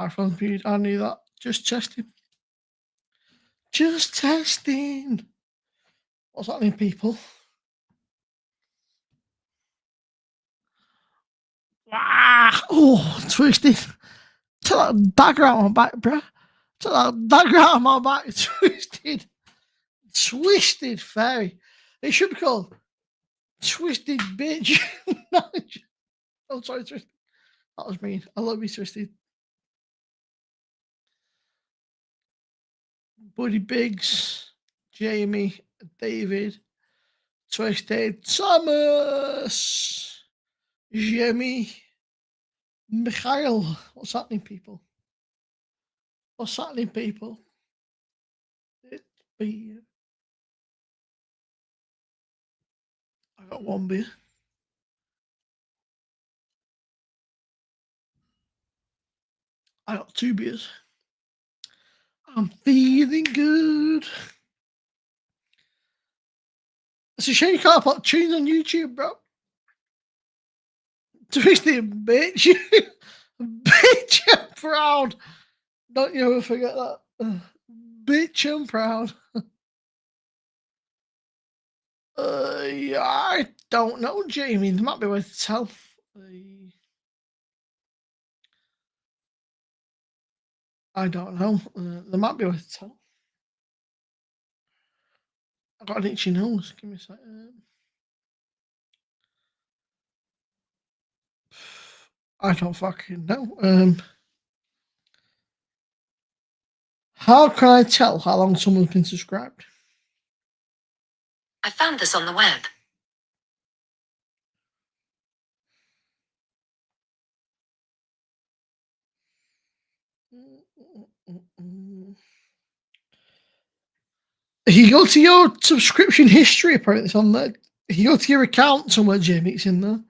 Microphone's muted. I knew that. Just testing. Just testing. What's happening, people? Ah, oh, twisted. Take that dagger out of my back, bruh. Take that dagger out of my back. Twisted. Twisted fairy. It should be called Twisted Bitch. Oh, sorry, Twisted. That was mean. I love you, Twisted. Buddy Biggs, Jamie, David, Twisted, Thomas, Jimmy, Mikhail. What's happening, people? What's happening, people? It's beer. I got one beer. I got two beers. I'm feeling good. It's a shame you can't put tunes on YouTube, bro. Twisted bitch. Bitch, I'm proud. Don't you ever forget that. Bitch, I'm proud. Yeah, I don't know, Jamie. There might be a way to tell. I don't know. There might be a way to tell. I've got an itchy nose. Give me a second. I don't fucking know. How can I tell how long someone's been subscribed? I found this on the web. If you go to your subscription history, apparently it's on there. If you go to your account somewhere, Jamie, it's in there.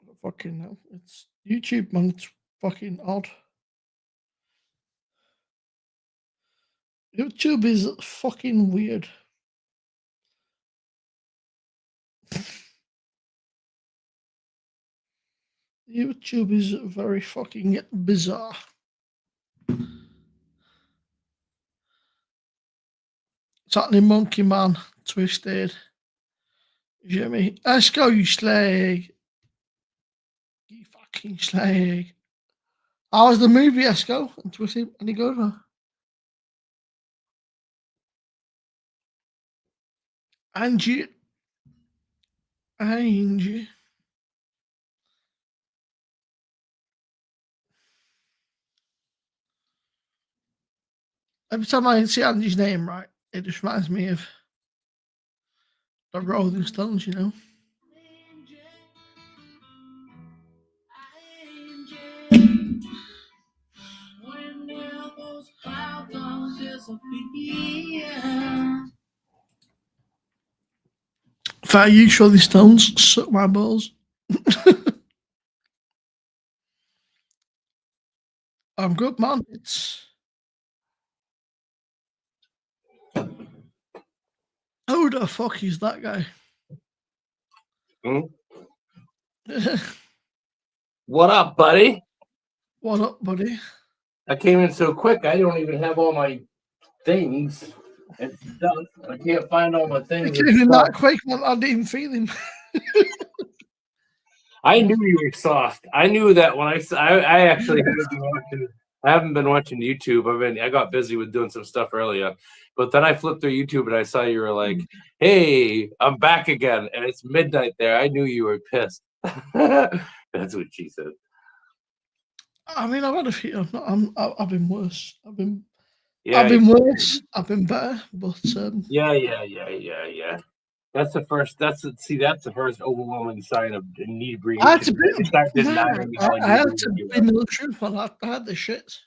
I don't fucking know. It's YouTube, man. It's fucking odd. YouTube is fucking weird. YouTube is very fucking bizarre. What's happening, Monkey Man? Twisted. Jimmy. Esco, you slag. You fucking slag. How was the movie, Esco? And Twisted? Any good? Huh? Angie. Angie. Every time I see Angie's name, right, it just reminds me of the Rolling Stones, you know? If I use Rolling Stones, suck my balls. I'm good, man. It's who the fuck is that guy? What up, buddy? What up, buddy? I came in so quick, I don't even have all my things and stuff. I can't find all my things. I came in that quick, man. I didn't even feel him. I knew you were soft. I knew that when I actually haven't been watching YouTube. I got busy with doing some stuff earlier, but then I flipped through YouTube and I saw you were like, "Hey, I'm back again," and it's midnight there. I knew you were pissed. That's what she said. I mean, I've had a few. I've been worse. I've been worse. I've been better, but yeah. That's the first. That's the first overwhelming sign of inebriation. I had to be middle of truth on that. I had the shits.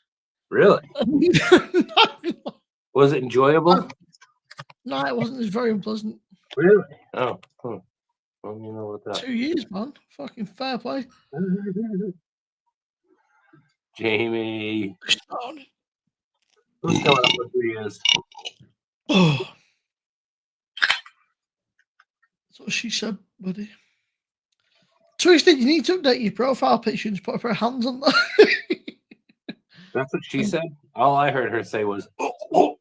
Really? Was it enjoyable? No, it wasn't. It's very unpleasant. Really? Oh. Well, you know what that. 2 years, man. Fucking fair play. Jamie. Who's coming up with 3 years? Oh. That's what she said, buddy. Twisted, you need to update your profile picture and just put her hands on that. That's what she said. All I heard her say was, "Oh, oh."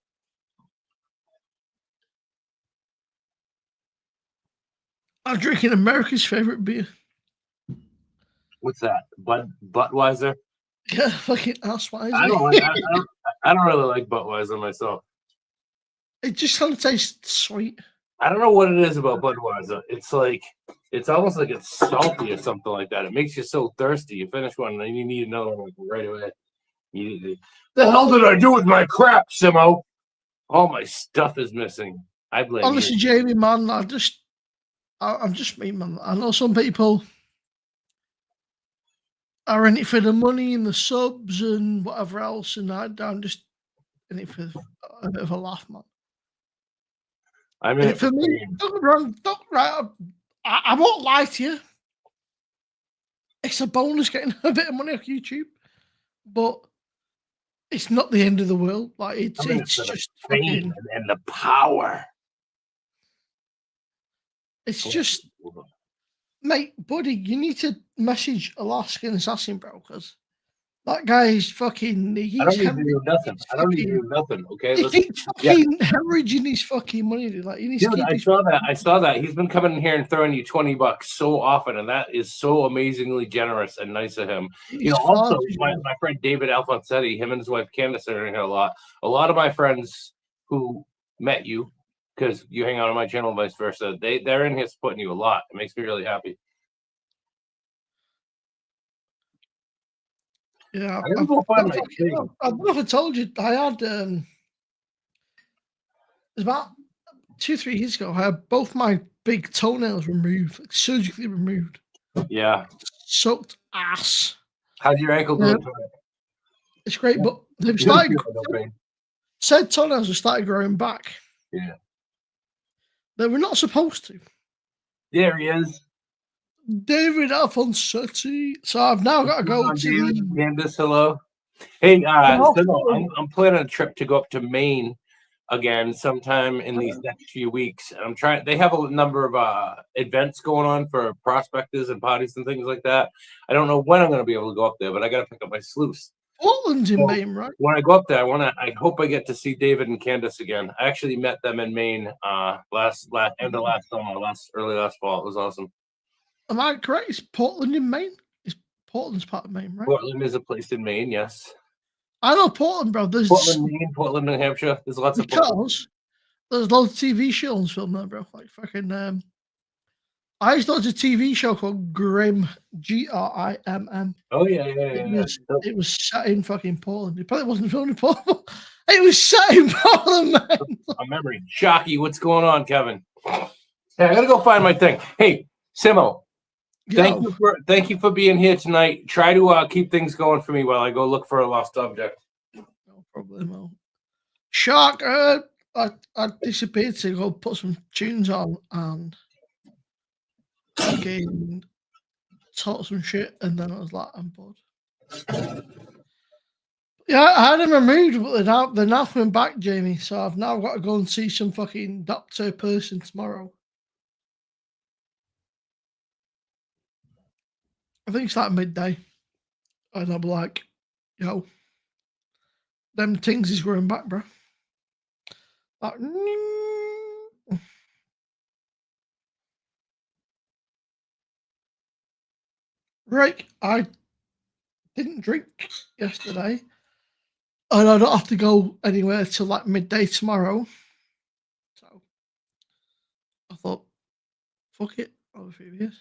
I'm drinking America's favorite beer. What's that? Budweiser? Yeah, fucking asswise. I don't like. I don't really like Budweiser myself. It just kind of tastes sweet. I don't know what it is about Budweiser. It's like it's almost like it's salty or something like that. It makes you so thirsty. You finish one and then you need another one right away. The hell did I do with my crap, Simo? All my stuff is missing. I blame Honestly, you. Jamie, man, I'm just me, man. I know some people are in it for the money and the subs and whatever else, and I'm just in it for a bit of a laugh, man. I mean, for me, don't get me wrong, I won't lie to you. It's a bonus getting a bit of money off YouTube, but it's not the end of the world. Like it's just fucking, and the power. It's just, mate, buddy, you need to message Alaskan Assassin, bro, because that guy is fucking. I don't need to do nothing. I don't need to do nothing. Okay, he keeps fucking hemorrhaging his fucking money. Like, he needs dude, I saw that. I saw that. He's been coming in here and throwing you $20 so often, and that is so amazingly generous and nice of him. You know, also my friend David Alfonsetti, him and his wife Candace are in here a lot. A lot of my friends who met you, because you hang out on my channel and vice versa, they're in here supporting you a lot. It makes me really happy. Yeah, I don't know if I told you. I had it was about 2-3 years ago. I had both my big toenails removed, like surgically removed. Yeah, sucked ass. How's your ankle doing? It's great, but they've started. Said toenails have started growing back. Yeah, they were not supposed to. There he is. David Alfonsetti. So I've now got to go to Candace, hello. Hey, I'm planning a trip to go up to Maine again sometime in these next few weeks. I'm trying. They have a number of events going on for prospectors and parties and things like that. I don't know when I'm going to be able to go up there, but I got to pick up my sleuths. Portland's in Maine, right? When I go up there, I hope I get to see David and Candace again. I actually met them in Maine last end of last summer, early last fall. It was awesome. Am I correct? Is Portland in Maine? Portland's part of Maine, right? Portland is a place in Maine, yes. I know Portland, bro. There's Portland, Maine, Portland, New Hampshire. There's lots of Portland. There's loads of TV shows filmed there, bro. Like fucking I used to watch a TV show called Grimm, Grimm. Oh yeah. It was set in fucking Portland. It probably wasn't filmed in Portland. It was set in Portland, man. I'm memory. Shocky, what's going on, Kevin? Hey, I gotta go find my thing. Hey, Simo. Thank you for being here tonight. Try to keep things going for me while I go look for a lost object. No problem. Shark, I disappeared to go put some tunes on and fucking talk some shit, and then I was like, I'm bored. Yeah, I had him removed, but they're now coming back, Jamie. So I've now got to go and see some fucking doctor person tomorrow. I think it's like midday. And I'm like, yo, them things is growing back, bro. Like, right, I didn't drink yesterday. And I don't have to go anywhere till like midday tomorrow. So I thought, fuck it, over a few years.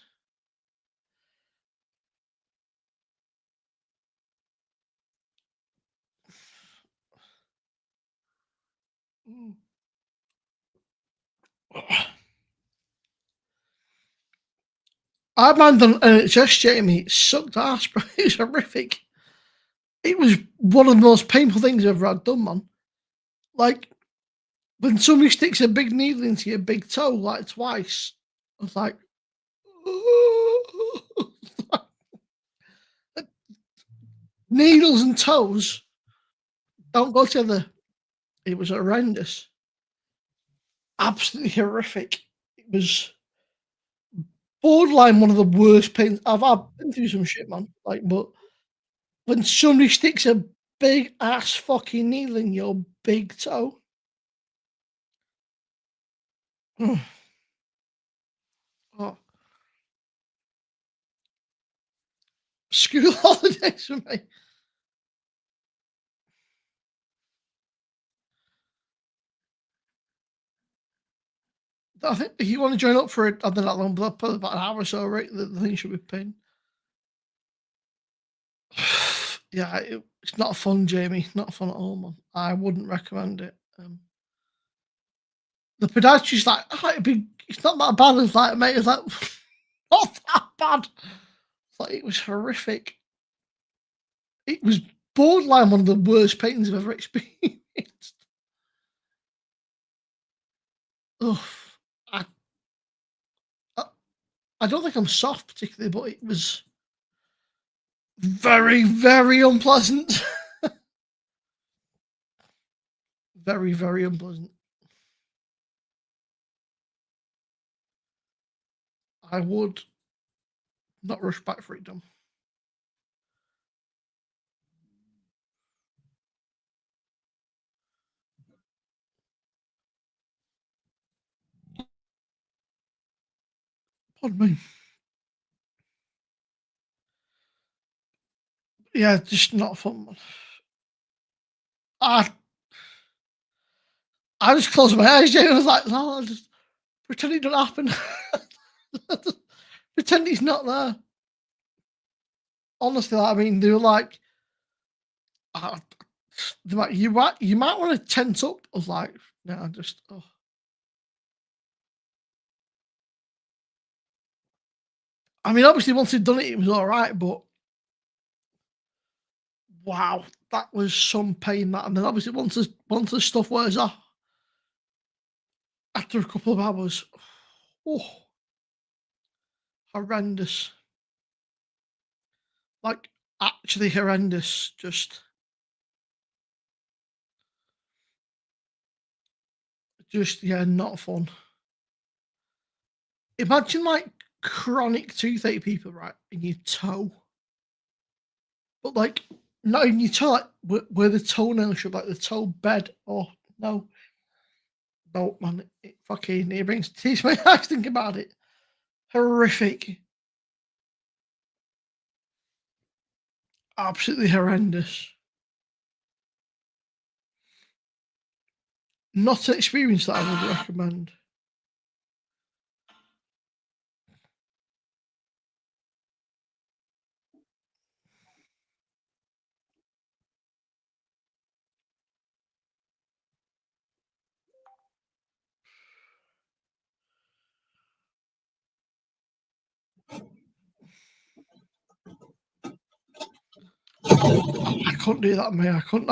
I've man done NHS, Jamie. It sucked ass, bro. It was horrific. It was one of the most painful things I've ever had done, man. Like, when somebody sticks a big needle into your big toe, like twice, I was like, needles and toes don't go together. It was horrendous. Absolutely horrific. It was borderline one of the worst pains. I've been through some shit, man. Like, but when somebody sticks a big ass fucking needle in your big toe. Oh. School holidays for me. I think if you want to join up for it, I don't know that long, but probably about an hour or so, right? The thing should be pinned. Yeah, it's not fun, Jamie. Not fun at all, man. I wouldn't recommend it. The podiatrist's like, oh, it's not that bad. It's like, mate, it's like, not that bad. It's like, it was horrific. It was borderline one of the worst paintings I've ever experienced. Oh, I don't think I'm soft particularly, but it was very, very unpleasant. Very, very unpleasant. I would not rush back for it done. Pardon me. Yeah, just not fun, man. I just closed my eyes, Jay. I was like, no, I'll just pretend it don't happen. Pretend he's not there. Honestly, I mean, they were like, you might want to tense up. I was like, no, just. Oh. I mean, obviously, once he'd done it, it was all right, but wow, that was some pain. That, and then obviously, once the stuff wears off, after a couple of hours, oh, horrendous. Like, actually horrendous. Just yeah, not fun. Imagine like chronic toothache people, right, in your toe, but like not in your toe, like where the toenail should, like the toe bed. Oh no, man, it fucking it brings tears to my eyes thinking about it. Horrific, absolutely horrendous. Not an experience that I would recommend. I couldn't do that, mate. I couldn't.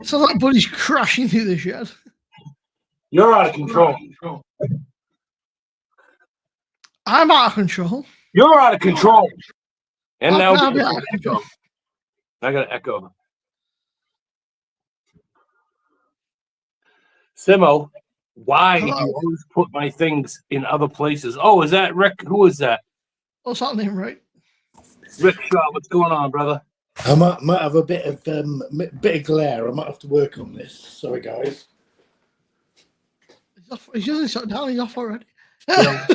Sounds like Buddy's crashing through the shed. You're out of control. I'm out of control. You're out of control. And How now can I be out of control? I got to echo. Simo, why do you always put my things in other places? Oh, is that Rick? Who is that? What's that name, right? Rick Shaw, what's going on, brother? I might have a bit of glare. I might have to work on this. Sorry, guys. He's usually shut down. He's off already. Oh,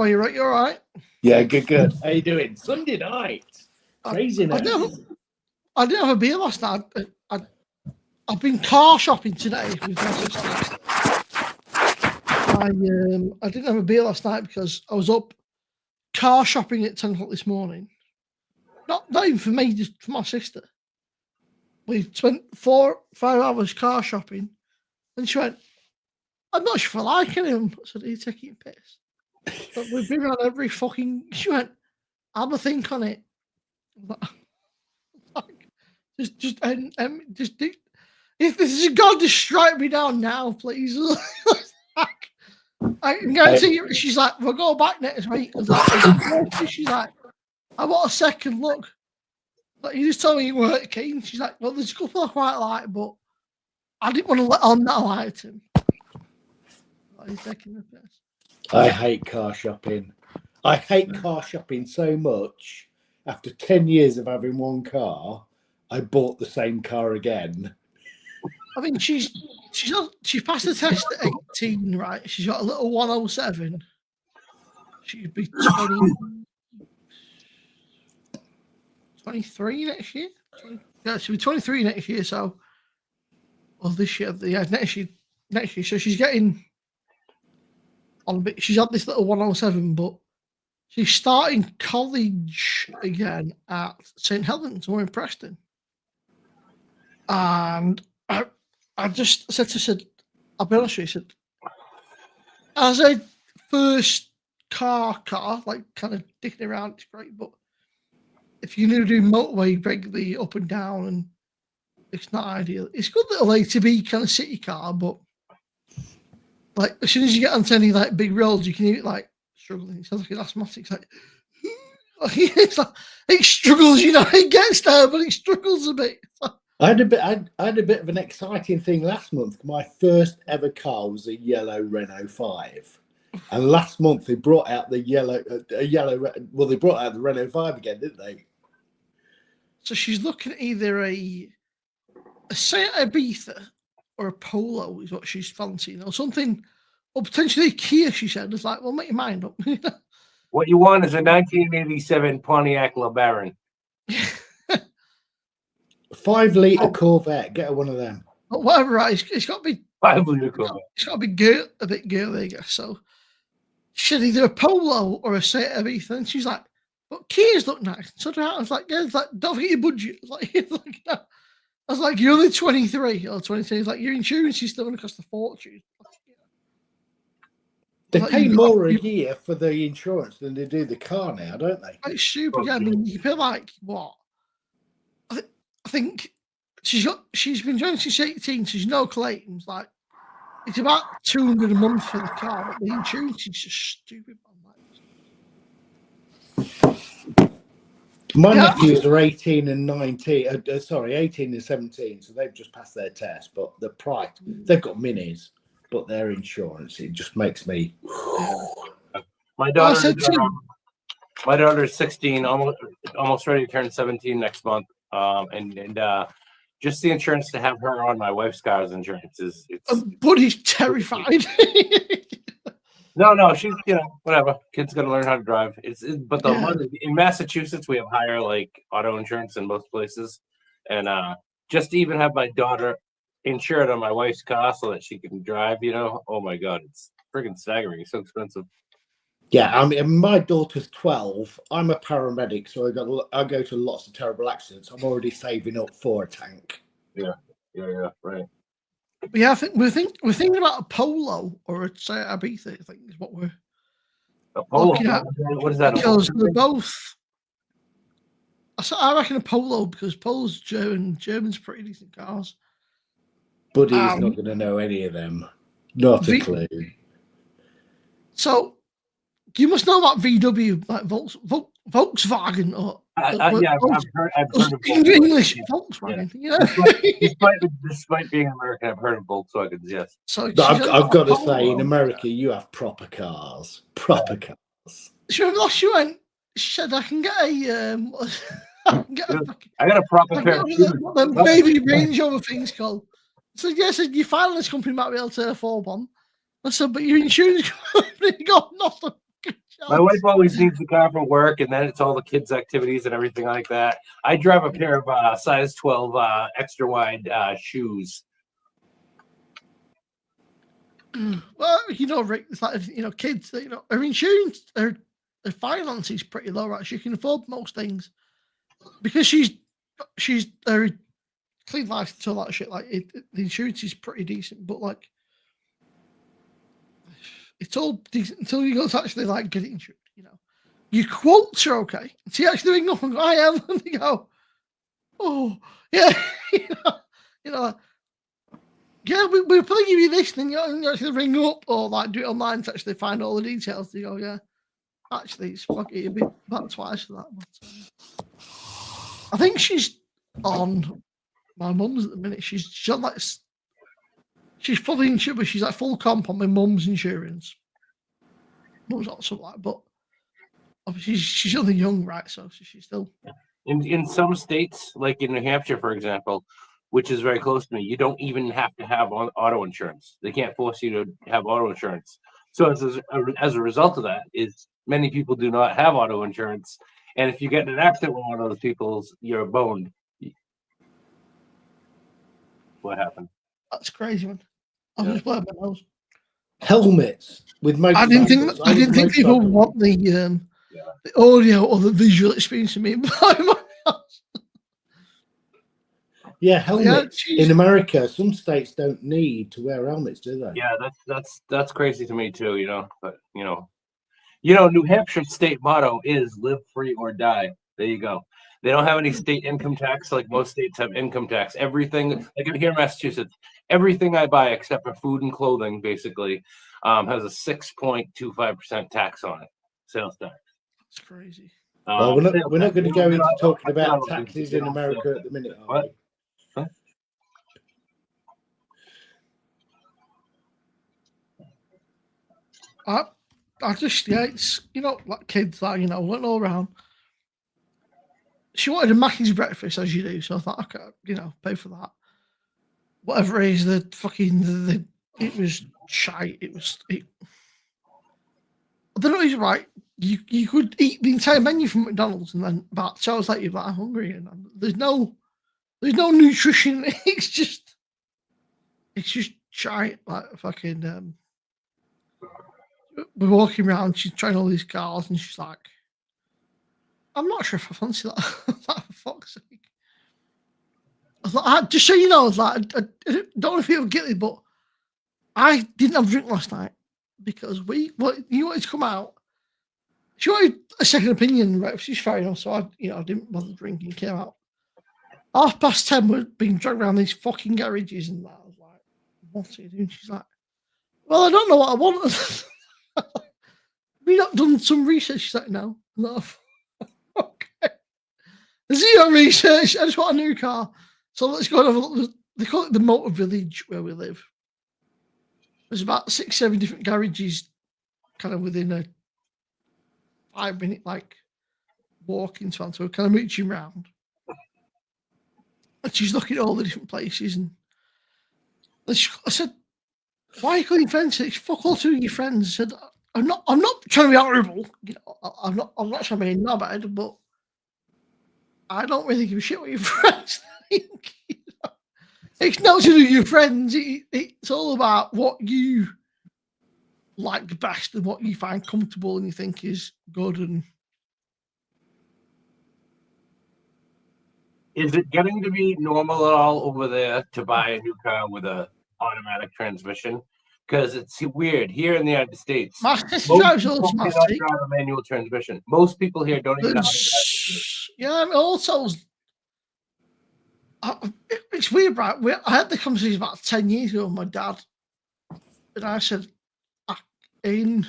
you're right. You're all right. Yeah, good. How you doing? Sunday night. Craziness. I didn't have a beer last night. I've been car shopping today with my sister. I didn't have a beer last night because I was up car shopping at 10 o'clock this morning. Not even for me, just for my sister. We spent 4-5 hours car shopping, and she went, "I'm not sure if I like him." I said, "Are you taking a piss?" But we've been around every fucking. She went, "Have a think on it." Just if this is God, just strike me down now, please. I can guarantee you. She's like, "We'll go back next week." She's like, "I want a second look." Like, you just told me you weren't keen. She's like, "Well, there's a couple I quite like, but I didn't want to let on that I liked him." Are you taking the piss? I hate car shopping. I hate car shopping so much. After 10 years of having one car, I bought the same car again. I mean, she passed the test at 18, right? She's got a little 107. She'd be 23 next year. Yeah, she'll be 23 next year. So, well, this year, yeah, next year. So she's getting on a bit. She's had this little 107, but she's starting college again at St. Helens, we're in Preston. And I just said to her, I'll be honest with you, I said, as a first car, like kind of dicking around, it's great, but if you're going to do motorway regularly up and down, and it's not ideal. It's good little ATV kind of city car, but like as soon as you get onto any like big roads, you can hear it like struggling. It sounds like an asthmatic. It's like it struggles, you know. It gets there, but it struggles a bit. I had a bit of an exciting thing last month. My first ever car was a yellow Renault 5, and last month they brought out the yellow. Well, they brought out the Renault 5 again, didn't they? So she's looking at either a Seat Ibiza or a Polo is what she's fancying, or something, or potentially a Kia. She said, "It's like, well, make your mind up." What you want is a 1987 Pontiac LeBaron. 5-litre Corvette. Get her one of them. But whatever, right? It's got to be 5-litre Corvette. It's got to be a bit girly, I guess. So she's either a Polo or a Seat Ibiza, and she's like, "But Kias look nice." So I was like, "Yeah, it's like, don't forget your budget." I was like, "You're only 23 or 22." It's like your insurance is still going to cost a fortune. They pay more a year for the insurance than they do the car now, don't they? It's stupid. Yeah, I mean, you feel like what? I think she's been driving since 18. She's no claims. Like it's about 200 a month for the car, but the insurance is just stupid. My nephews are 18 and 19. 18 and 17. So they've just passed their test, but the price, they've got minis. But their insurance, it just makes me. My daughter's 16, almost ready to turn 17 next month. And just the insurance to have her on my wife's car's insurance is. Buddy's terrified. No, she's whatever. Kid's gonna learn how to drive. But the money in Massachusetts we have higher like auto insurance in most places, and just to even have my daughter insured on my wife's car so that she can drive, oh my god, it's freaking staggering. It's so expensive. Yeah, I mean, my daughter's 12. I'm a paramedic, so I go to lots of terrible accidents. I'm already saving up for a tank. Yeah, right. Yeah, I think we're thinking about a Polo or a Seat Ibiza. I think is what we're a Polo. What is that? Because they're both. I reckon a Polo because Polo's German. German's pretty decent cars. Buddy's not going to know any of them. Not a clue. So, you must know about VW, like Volkswagen, or I've heard of English Volkswagen. Yeah. Despite being American, I've heard of Volkswagens. Yes. So I've got to say, in America, you have proper cars. Proper cars. She last year went. She said, "I can get a." I got a proper pair of shoes. The baby Range Rover thing's called. So yes, your finance company might be able to afford one. I said, but your insurance company got nothing. My wife always needs the car for work, and then it's all the kids' activities and everything like that. I drive a pair of size 12 extra wide shoes. Well, Rick, it's like kids. Her insurance, her finance is pretty low, right? She can afford most things because she's clean license, all that shit. Like the insurance is pretty decent, but like it's all decent until you go to actually like get it insured. Your quotes are okay. So you actually ring up and go, "I am," and they go, "Oh yeah," yeah. We'll probably give you this, and then you actually ring up or like do it online to actually find all the details. They go, "Yeah, actually, it's fucking a bit about twice for that." But, I think she's on my mum's at the minute. She's fully insured, but she's like full comp on my mum's insurance. mum's not something like that, but obviously she's only young, right? So she's still. In some states, like in New Hampshire, for example, which is very close to me, you don't even have to have auto insurance. They can't force you to have auto insurance. So as a result of that, is many people do not have auto insurance, and if you get in an accident with one of those people, you're boned. What happened? That's crazy, man. I was just blowing my nose. Helmets with I didn't think people motorcycle. want the audio or the visual experience of me blowing my nose. Yeah, helmets. In America, some states don't need to wear helmets, do they? Yeah, that's crazy to me too, But New Hampshire state motto is "Live free or die." There you go. They don't have any state income tax like most states have income tax. Everything, like here in Massachusetts, everything I buy except for food and clothing basically has a 6.25% tax on it, sales tax. That's crazy. Well, we're not going to go into talking about taxes in America at the minute, are we? Huh? I just, it's, like kids, like, went all around. She wanted a Mackey's breakfast, as you do, so I thought, okay, pay for that. Whatever it is, it was shite. I don't know, he's right. You could eat the entire menu from McDonald's, and then about 2 hours later, you're like, I'm hungry, and there's no nutrition. It's just shite. Like fucking. We're walking around. She's trying all these cars, and she's like, "I'm not sure if I fancy that." Like, for fuck's sake! I was like, just so you know, I was like, I don't want to feel guilty, but I didn't have a drink last night because you wanted to come out. She wanted a second opinion, right? Which is fair enough. So I didn't bother drinking. Came out 10:30. We're being dragged around these fucking garages, and that. I was like, "What are you doing?" She's like, "Well, I don't know what I want." Have you not done some research? She's like, "No." Okay. Zero research. I just want a new car. So let's go and have a look. They call it the Motor Village where we live. There's about 6-7 different garages kind of within a 5-minute walking span. So we're kind of reaching around. And she's looking at all the different places. And I said, "Why are you calling friends?" She said, "Fuck all 2 of your friends." I said, I'm not trying to be horrible. I'm not trying to be knobhead, but I don't really give a shit what your friends think. It's not to do with your friends. It's all about what you like the best and what you find comfortable and you think is good. And is it getting to be normal at all over there to buy a new car with a automatic transmission? Because it's weird here in the United States. My sister drives automatic. Drive a manual transmission. Most people here don't even know how to drive. Yeah, I mean, also, it's weird, right? I had the conversation about 10 years ago with my dad, and I said, in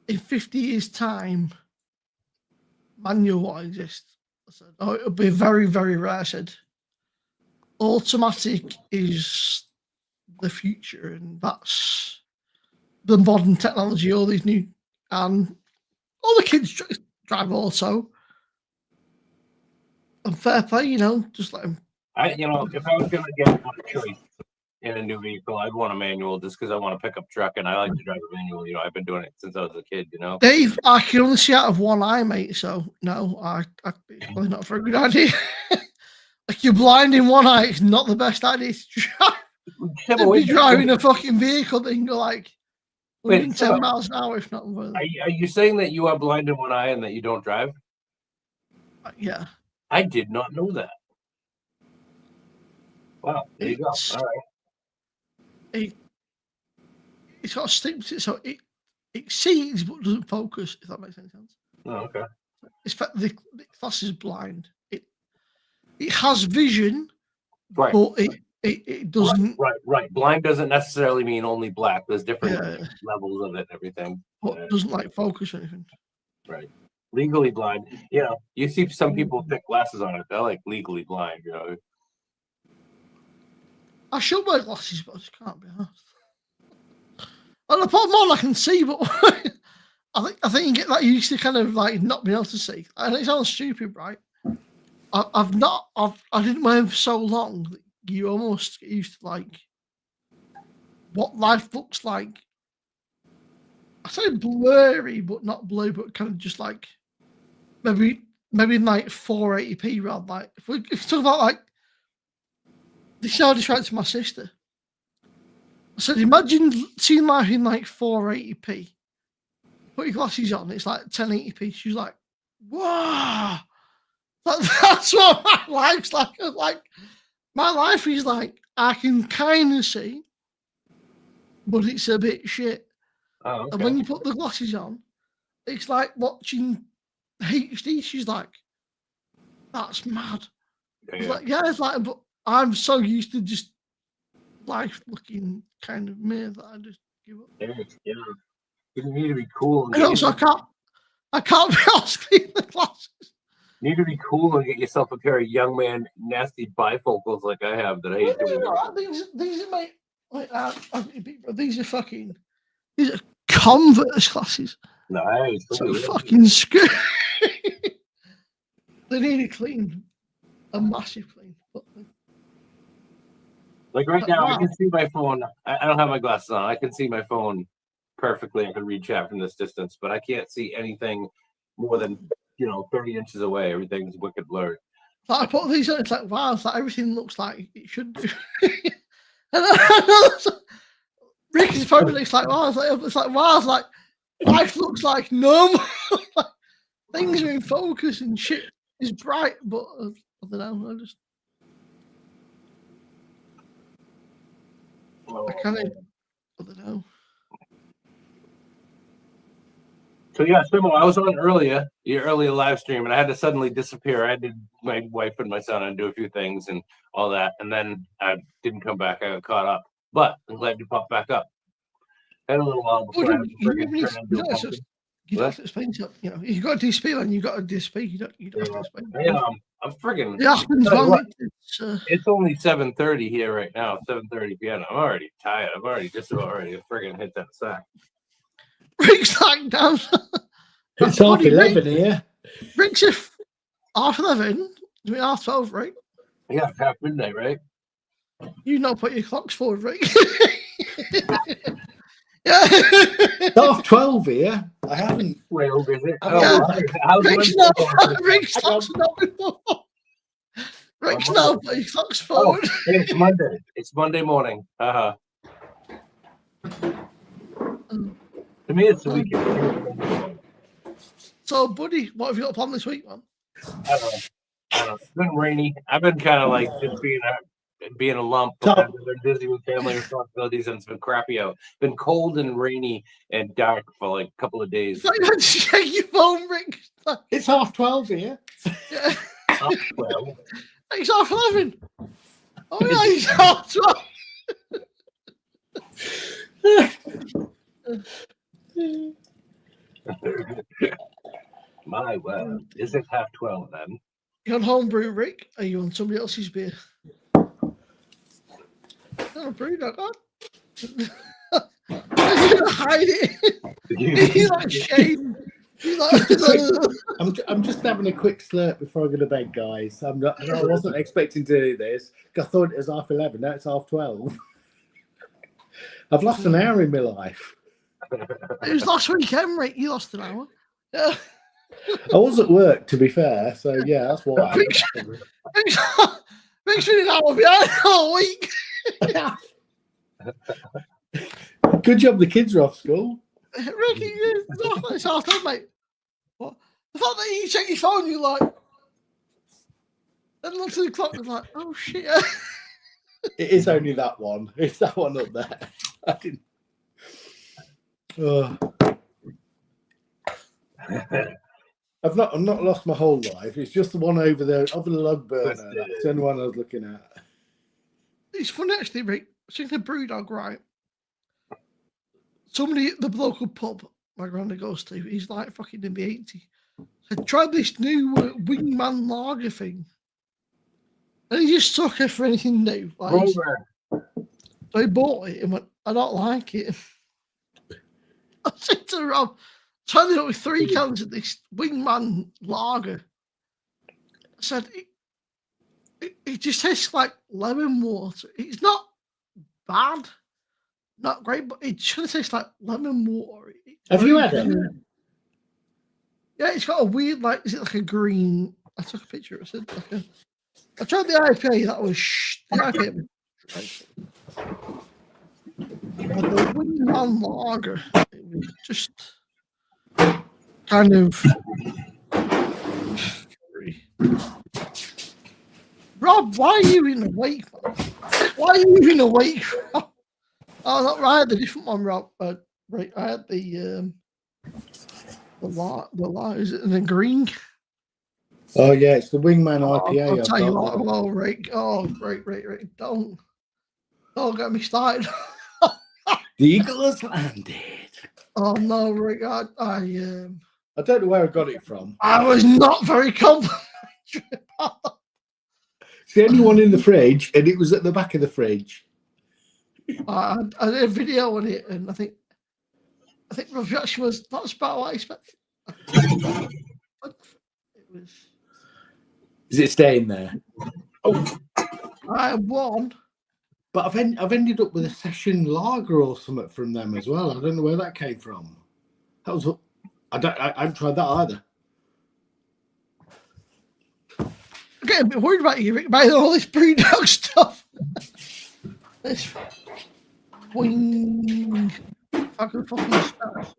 50 years' time, manual won't exist. I said, it'll be very, very rare. I said, automatic is the future, and that's the modern technology. All these new, and all the kids drive auto. And fair play, just let them. If I was going to get one choice in a new vehicle, I'd want a manual just because I want a pickup truck and I like to drive a manual. I've been doing it since I was a kid. Dave, I can only see out of one eye, mate. So no, it's probably not for a good idea. Like you're blind in one eye, it's not the best idea to drive. To be driving a fucking vehicle that can go 110 miles an hour, if not more. Are you saying that you are blind in one eye and that you don't drive? Yeah. I did not know that. Wow, there you go. All right. It's got a stick to it, so it sees but doesn't focus, if that makes any sense. Oh, okay. The class is blind. It has vision, right, but it doesn't. Right. Blind doesn't necessarily mean only black. There's different levels of it and everything. But it doesn't focus or anything. Right. Legally blind. You see some people with thick glasses on it. They're legally blind. I should wear glasses, but I just can't be honest. Well, I put them on, I can see, but I think you get that used to kind of like not being able to see. And it sounds stupid, right? I didn't wear them for so long that you almost get used to like what life looks like. I say blurry, but not blue, but kind of just like maybe in like 480p rather. Like if we talk about like this, I described to my sister. I said, imagine seeing life in like 480p. Put your glasses on, it's like 1080p. She's like, wow. That's what my life's like. Like, my life is like, I can kind of see, but it's a bit shit. Oh, okay. And when you put the glasses on, it's like watching HD. She's like, that's mad. Yeah. Like, yeah, it's like, but I'm so used to just life looking kind of me that I just give up. Yeah. You need to be cool. And also, I can't be asking the glasses. You need to be cool and get yourself a pair of young man nasty bifocals like I have that I hate to wear. These are my these are fucking Converse glasses. Nice. So fucking screw. They need a clean, a massive clean. Like right now, Wow. I can see my phone. I don't have my glasses on. I can see my phone perfectly. I can read chat from this distance, but I can't see anything more than 30 inches away. Everything's wicked blurred. Like I put these on, it's like wow, it's like everything looks like it should do. And Ricky's probably looks like wow, it's like wow, it's like life looks like normal. Things are in focus and shit is bright, but I don't know. I don't know. So yeah, Simo, I was on your earlier live stream, and I had to suddenly disappear. I had to my wife and my son and do a few things and all that, and then I didn't come back. I got caught up, but I'm glad you popped back up. Had a little while before I had to turn into a pumpkin. You don't have to explain stuff. You got to do speed and you got to do speed. You don't have to explain. I'm friggin'. It happens It's only 7:30 here right now. 7:30 p.m. I'm already tired. I'm already just about ready to friggin' hit that sack. Rick's like down. It's half 11 here. Rick's half 11. It's 12:30, right? Yeah, it's half midnight, right? You know, put your clocks forward, Rick. Yeah. It's 12 here. I haven't. Way over there. Rick's clocks not before. Rick's now put your clocks forward. It's Monday. It's Monday morning. To me, it's the weekend. So, buddy, what have you got planned this week, man? I don't know. It's been rainy. I've been kind of like just being a lump. So, I've been busy with family responsibilities, and it's been crappy out. It's been cold and rainy and dark for like a couple of days. Like, don't check your phone, Rick. it's 12 here. Yeah. Well, It's 11. Oh yeah, it's 12. My well, is it 12 then? You on homebrew, Rick? Are you on somebody else's beer? No, brew, not on. He's gonna hide it. He's like shame. He's like, I'm just having a quick slurp before I go to bed, guys. I wasn't expecting to do this. I thought it was 11:30. Now it's 12:30. I've lost an hour in my life. It was last weekend, Rick. You lost an hour. Yeah. I was at work, to be fair. So yeah, that's why. Rick's been an hour behind all week. Good job the kids are off school. Ricky, it's half time, mate. What? The fact that you check your phone, you're like, and look at the clock, and like, oh shit. It is only that one. It's that one up there. I didn't. I've not lost my whole life. It's just the one over there, over the log burner. That's the only one I was looking at. It's funny actually, Rick. Speaking of Brewdog, right? Somebody at the local pub my granddad goes to, he's like fucking in the 80s. Said, try this new Wingman Lager thing. And he just took it for anything new. Like, so he bought it and went, I don't like it. I said to Rob, trying up with 3 cans of this Wingman lager. I said, it just tastes like lemon water. It's not bad, not great, but it just tastes like lemon water. Have you had it? Yeah, it's got a weird, like, is it like a green? I took a picture. I said, like a. I tried the IPA. That was the IPA. Was the Wingman lager. It was just kind of. Rob, why are you in the wake? Why are you in the wake? Oh, no, I had the different one, Rob. Right, I had the is it the green? Oh yeah, it's the Wingman IPA. I'll tell you what. Oh right. Don't get me started. The eagle has landed. Oh no, Rick. I don't know where I got it from. I was not very complimentary. It's the only one in the fridge, and it was at the back of the fridge. I did a video on it, and I think the reaction was not about what I expected. It was. Is it staying there? Oh, I won. But I've ended up with a session lager or something from them as well. I don't know where that came from. That was I haven't tried that either. I'm getting a bit worried about you, Rick, about all this Brewdog stuff. This wing fucking stuff.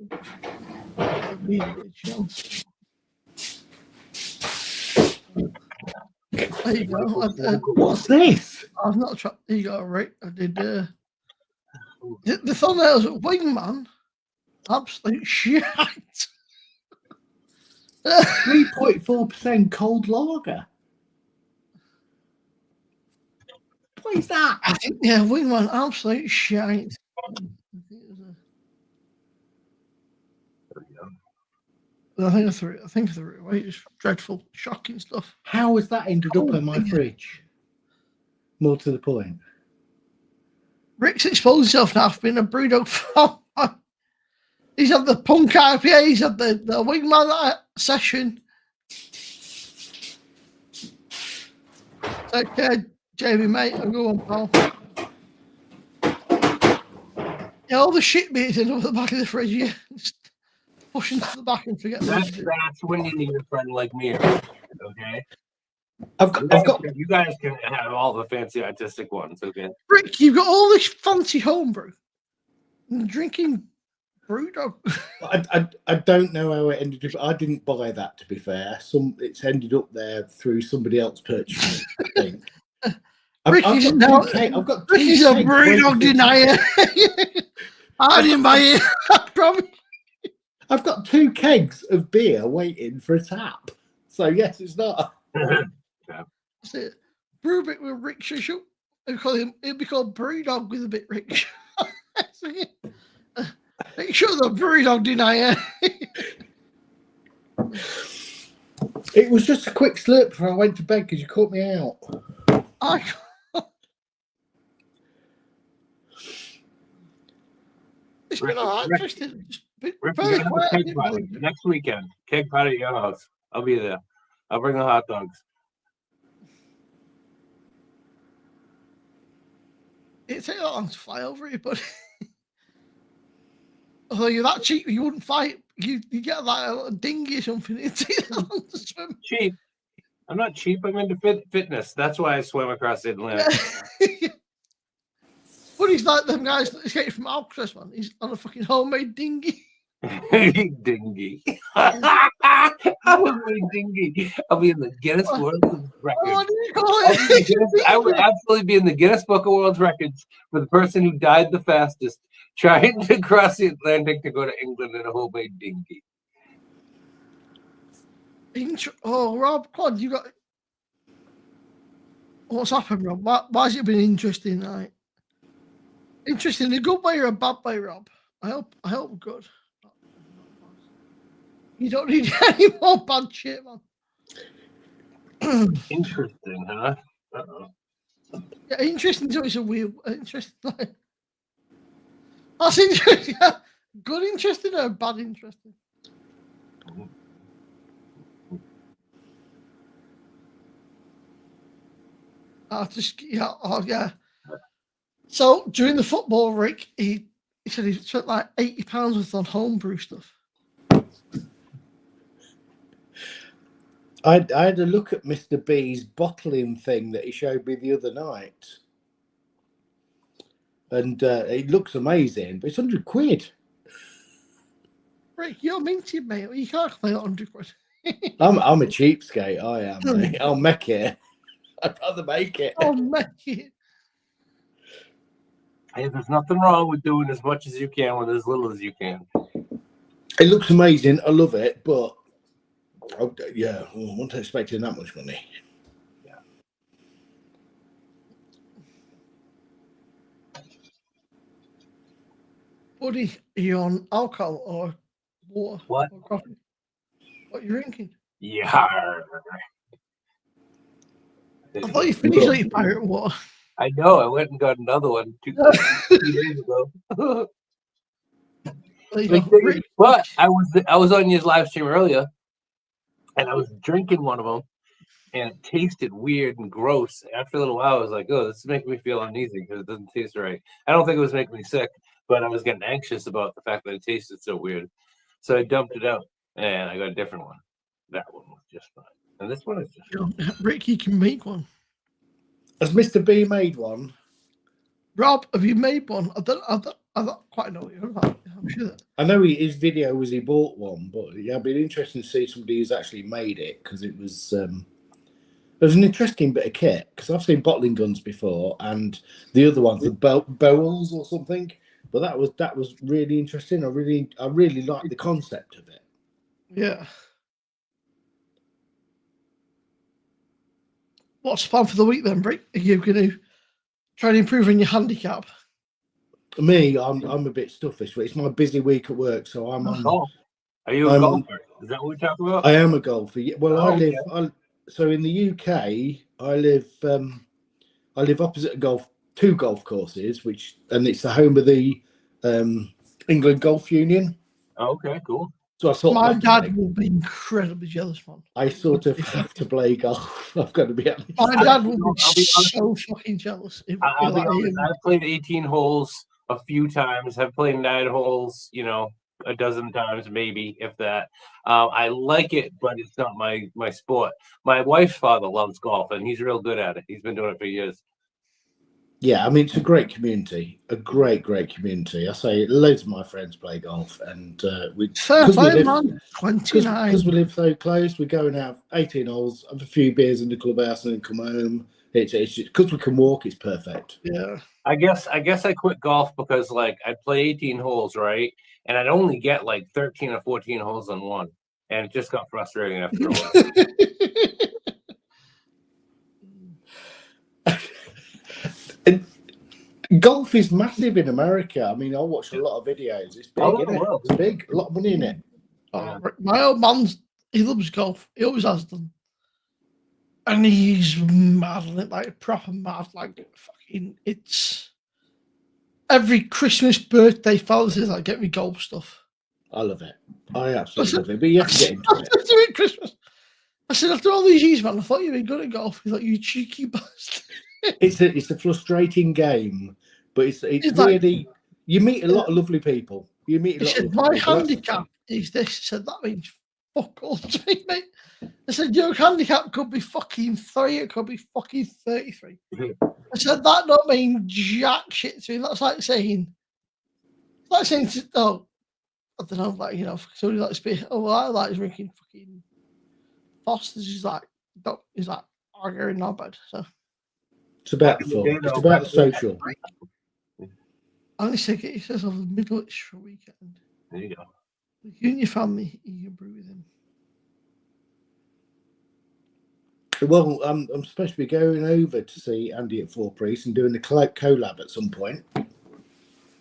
There you go. What's this? I've not tried. There you go, Rick. I did. The thumbnails at Wingman. Absolute shit. 3.4% cold lager. What is that? I think, yeah, Wingman, absolute shite. I think of the way it's dreadful, shocking stuff. How has that ended up in my fridge? More to the point. Rick's exposed himself now for being a Brewdog fan. He's had the Punk IPA, he's had the Wingman session. Take care, Jamie, mate. I'll go on, pal. Yeah, all the shit bits end up at the back of the fridge. Yeah, just pushing to the back and forget. That's when you need a friend like me. Okay. I've got. You guys can have all the fancy artistic ones. Okay. Rick, you've got all this fancy homebrew. And drinking Brewdog. I don't know how it ended up. I didn't buy that, to be fair. It's ended up there through somebody else purchasing it, I think. Ricky's I've got Ricky's a Brewdog denier. I didn't buy it. I promise. I've got 2 kegs of beer waiting for a tap. So yes, it's not. That's it. Brewbick with Rick Shushu. It'd be called Brewdog with a bit Rick. Make sure the Brewdog denier. It was just a quick slurp before I went to bed because you caught me out. It's been all right. Next weekend, keg party at your house. I'll be there. I'll bring the hot dogs. It'd take that long to fly over it, but although you're that cheap, you wouldn't fight. You get that little dinghy or something. It'd take that long to swim. Cheap. I'm not cheap. I'm into fitness. That's why I swim across the Atlantic. But he's like them guys that escaped from Alcatraz, man. He's on a fucking homemade dinghy. Dingy. Homemade dinghy. I'll be in the Guinness World Records. What do you call it? I would absolutely be in the Guinness Book of World Records for the person who died the fastest trying to cross the Atlantic to go to England in a homemade dinghy. Oh, Rob, God, you got. What's happened, Rob? Why has it been interesting, right? Interesting, in a good way or a bad way, Rob? I hope good. You don't need any more bad shit, man. Interesting, huh? Uh-oh. Yeah, interesting too. It's a weird, interesting. That's interesting. Yeah. Good interesting or bad interesting? Yeah. So during the football, Rick, he said he spent like £80 worth on homebrew stuff. I had a look at Mr. B's bottling thing that he showed me the other night. And it looks amazing, but it's £100. Rick, you're minty, mate. You can't complain £100. I'm a cheapskate, I am, mate. I'll make it. I'd rather make it. Oh, make it. Hey, there's nothing wrong with doing as much as you can with as little as you can. It looks amazing. I love it, but I wasn't expecting that much money. Yeah. Buddy, are you on alcohol or water? What? Or coffee? What are you drinking? Yeah. I thought you finished your pirate water. I know. I went and got another one 2 days ago. But I was on your live stream earlier, and I was drinking one of them, and it tasted weird and gross. After a little while, I was like, "Oh, this is making me feel uneasy because it doesn't taste right." I don't think it was making me sick, but I was getting anxious about the fact that it tasted so weird. So I dumped it out, and I got a different one. That one was just fine, and this one is just. Rick, you can make one. Has Mr. B made one? Rob, have you made one? I don't quite know what you're about. I'm sure that. I know his video was he bought one, but yeah, it'd be interesting to see somebody who's actually made it because it was an interesting bit of kit. Because I've seen bottling guns before, and the other ones, the bowls or something. But that was really interesting. I really liked the concept of it. Yeah. What's the plan for the week then, Rick? Are you going to try and improve on your handicap? Me, I'm a bit stuffish, but it's my busy week at work, so I'm on. Oh, are you a golfer? Is that what we're talking about? I am a golfer. Well, okay. So in the UK, I live opposite two golf courses, and it's the home of the England Golf Union. Okay, cool. So my dad will be incredibly jealous, man. I sort of have to play golf. I've got to be honest. My dad will be so fucking jealous. I'll be honest. I've played 18 holes a few times. I've played 9 holes, a dozen times, maybe, if that. I like it, but it's not my sport. My wife's father loves golf, and he's real good at it. He's been doing it for years. Yeah, I mean, it's a great community, a great community. I say loads of my friends play golf, and because we live so close, we go and have 18 holes, have a few beers in the clubhouse, and then come home. It's because we can walk. It's perfect. Yeah. I guess I quit golf because I'd play 18 holes, right, and I'd only get 13 or 14 holes on one, and it just got frustrating after a while. And golf is massive in America. I mean, I watch a lot of videos. It's big, isn't it? It's big. A lot of money in it. My old man, he loves golf. He always has done. And he's mad on it, proper mad. Fucking, it's every Christmas, birthday, Father's Day, get me golf stuff. I love it. I absolutely love it. But you have to get into it. Do it Christmas. I said, after all these years, man, I thought you'd be good at golf. He's like, you cheeky bastard. It's a frustrating game, but it's really you meet a lot of lovely people. You meet a lot of my handicap is this. He said that means fuck all to me, mate. I said your handicap could be fucking 3, it could be fucking 33. I said that don't mean jack shit to me. That's like saying I don't know, somebody likes to be I like drinking fucking Foster's. He's like arguing not bad. So it's about the fun. It's about the social. I only say get yourself a Middlewich for a weekend. There you go. You and your family, you can brew with him. Well, I'm supposed to be going over to see Andy at Four Priests and doing the collab at some point.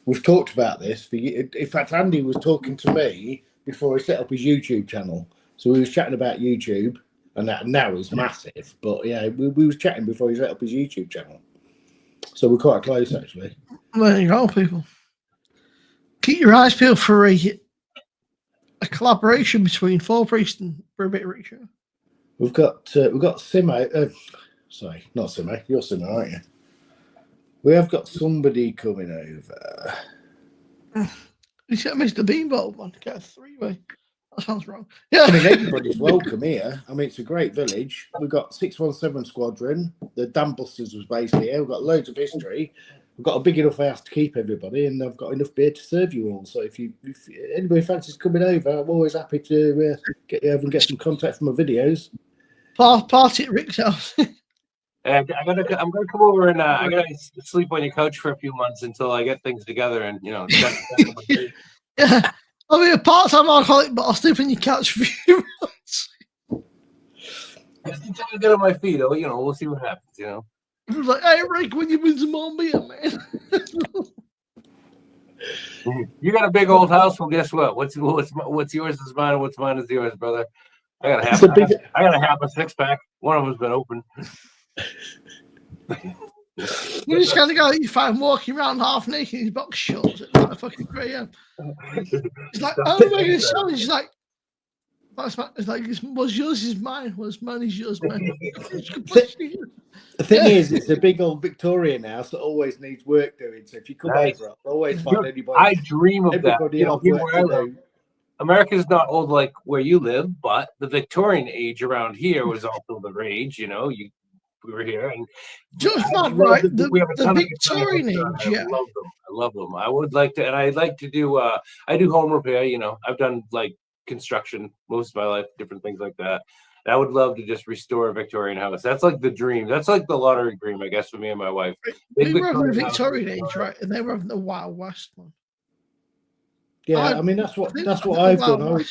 We've talked about this. In fact, Andy was talking to me before he set up his YouTube channel. So we was chatting about YouTube. And that now is massive, but yeah, we was chatting before he set up his YouTube channel, so we're quite close actually. There you go, people. Keep your eyes peeled for a collaboration between Four Priest and Brubit Rickshaw. We've got Simo. Sorry, not Simo. You're Simo, aren't you? We have got somebody coming over. You said Mr. Beanball one. Get a three-way. That sounds wrong. Yeah. I mean, everybody's welcome here. I mean, it's a great village. We've got 617 Squadron. The Dambusters was based here. We've got loads of history. We've got a big enough house to keep everybody, and I've got enough beer to serve you all. So if anybody fancies coming over, I'm always happy to get you over and get some contact from my videos. Party at Rick's house. I'm gonna come over and I gotta sleep on your couch for a few months until I get things together and Yeah, I'll be a part-time alcoholic, but I'll sleep on your couch for a few months. Just until I get on my feet, we'll see what happens. It was like, hey Rick, when you win some more beer, man. You got a big old house. Well, guess what? What's yours is mine, and what's mine is yours, brother. I got half a six-pack. One of them's been open. You just kind of go, you find walking around half naked in his box shorts at like a fucking 3 a.m. It's like, oh my god, it's so. He's like, it's like, what's yours is mine. What's mine is yours, man. The thing is, it's a big old Victorian house that always needs work doing. So if you come over, I'll always find anybody. I dream of that. Work America's not old like where you live, but the Victorian age around here was also the rage. We were here, and just not right. The Victorian age, yeah. I love them. I would like to, and I like to do. I do home repair. I've done like construction most of my life, different things like that. I would love to just restore a Victorian house. That's like the dream. That's like the lottery dream, I guess, for me and my wife. We were having the Victorian age, right? And they were having the Wild West one. Yeah, I mean that's what I've done.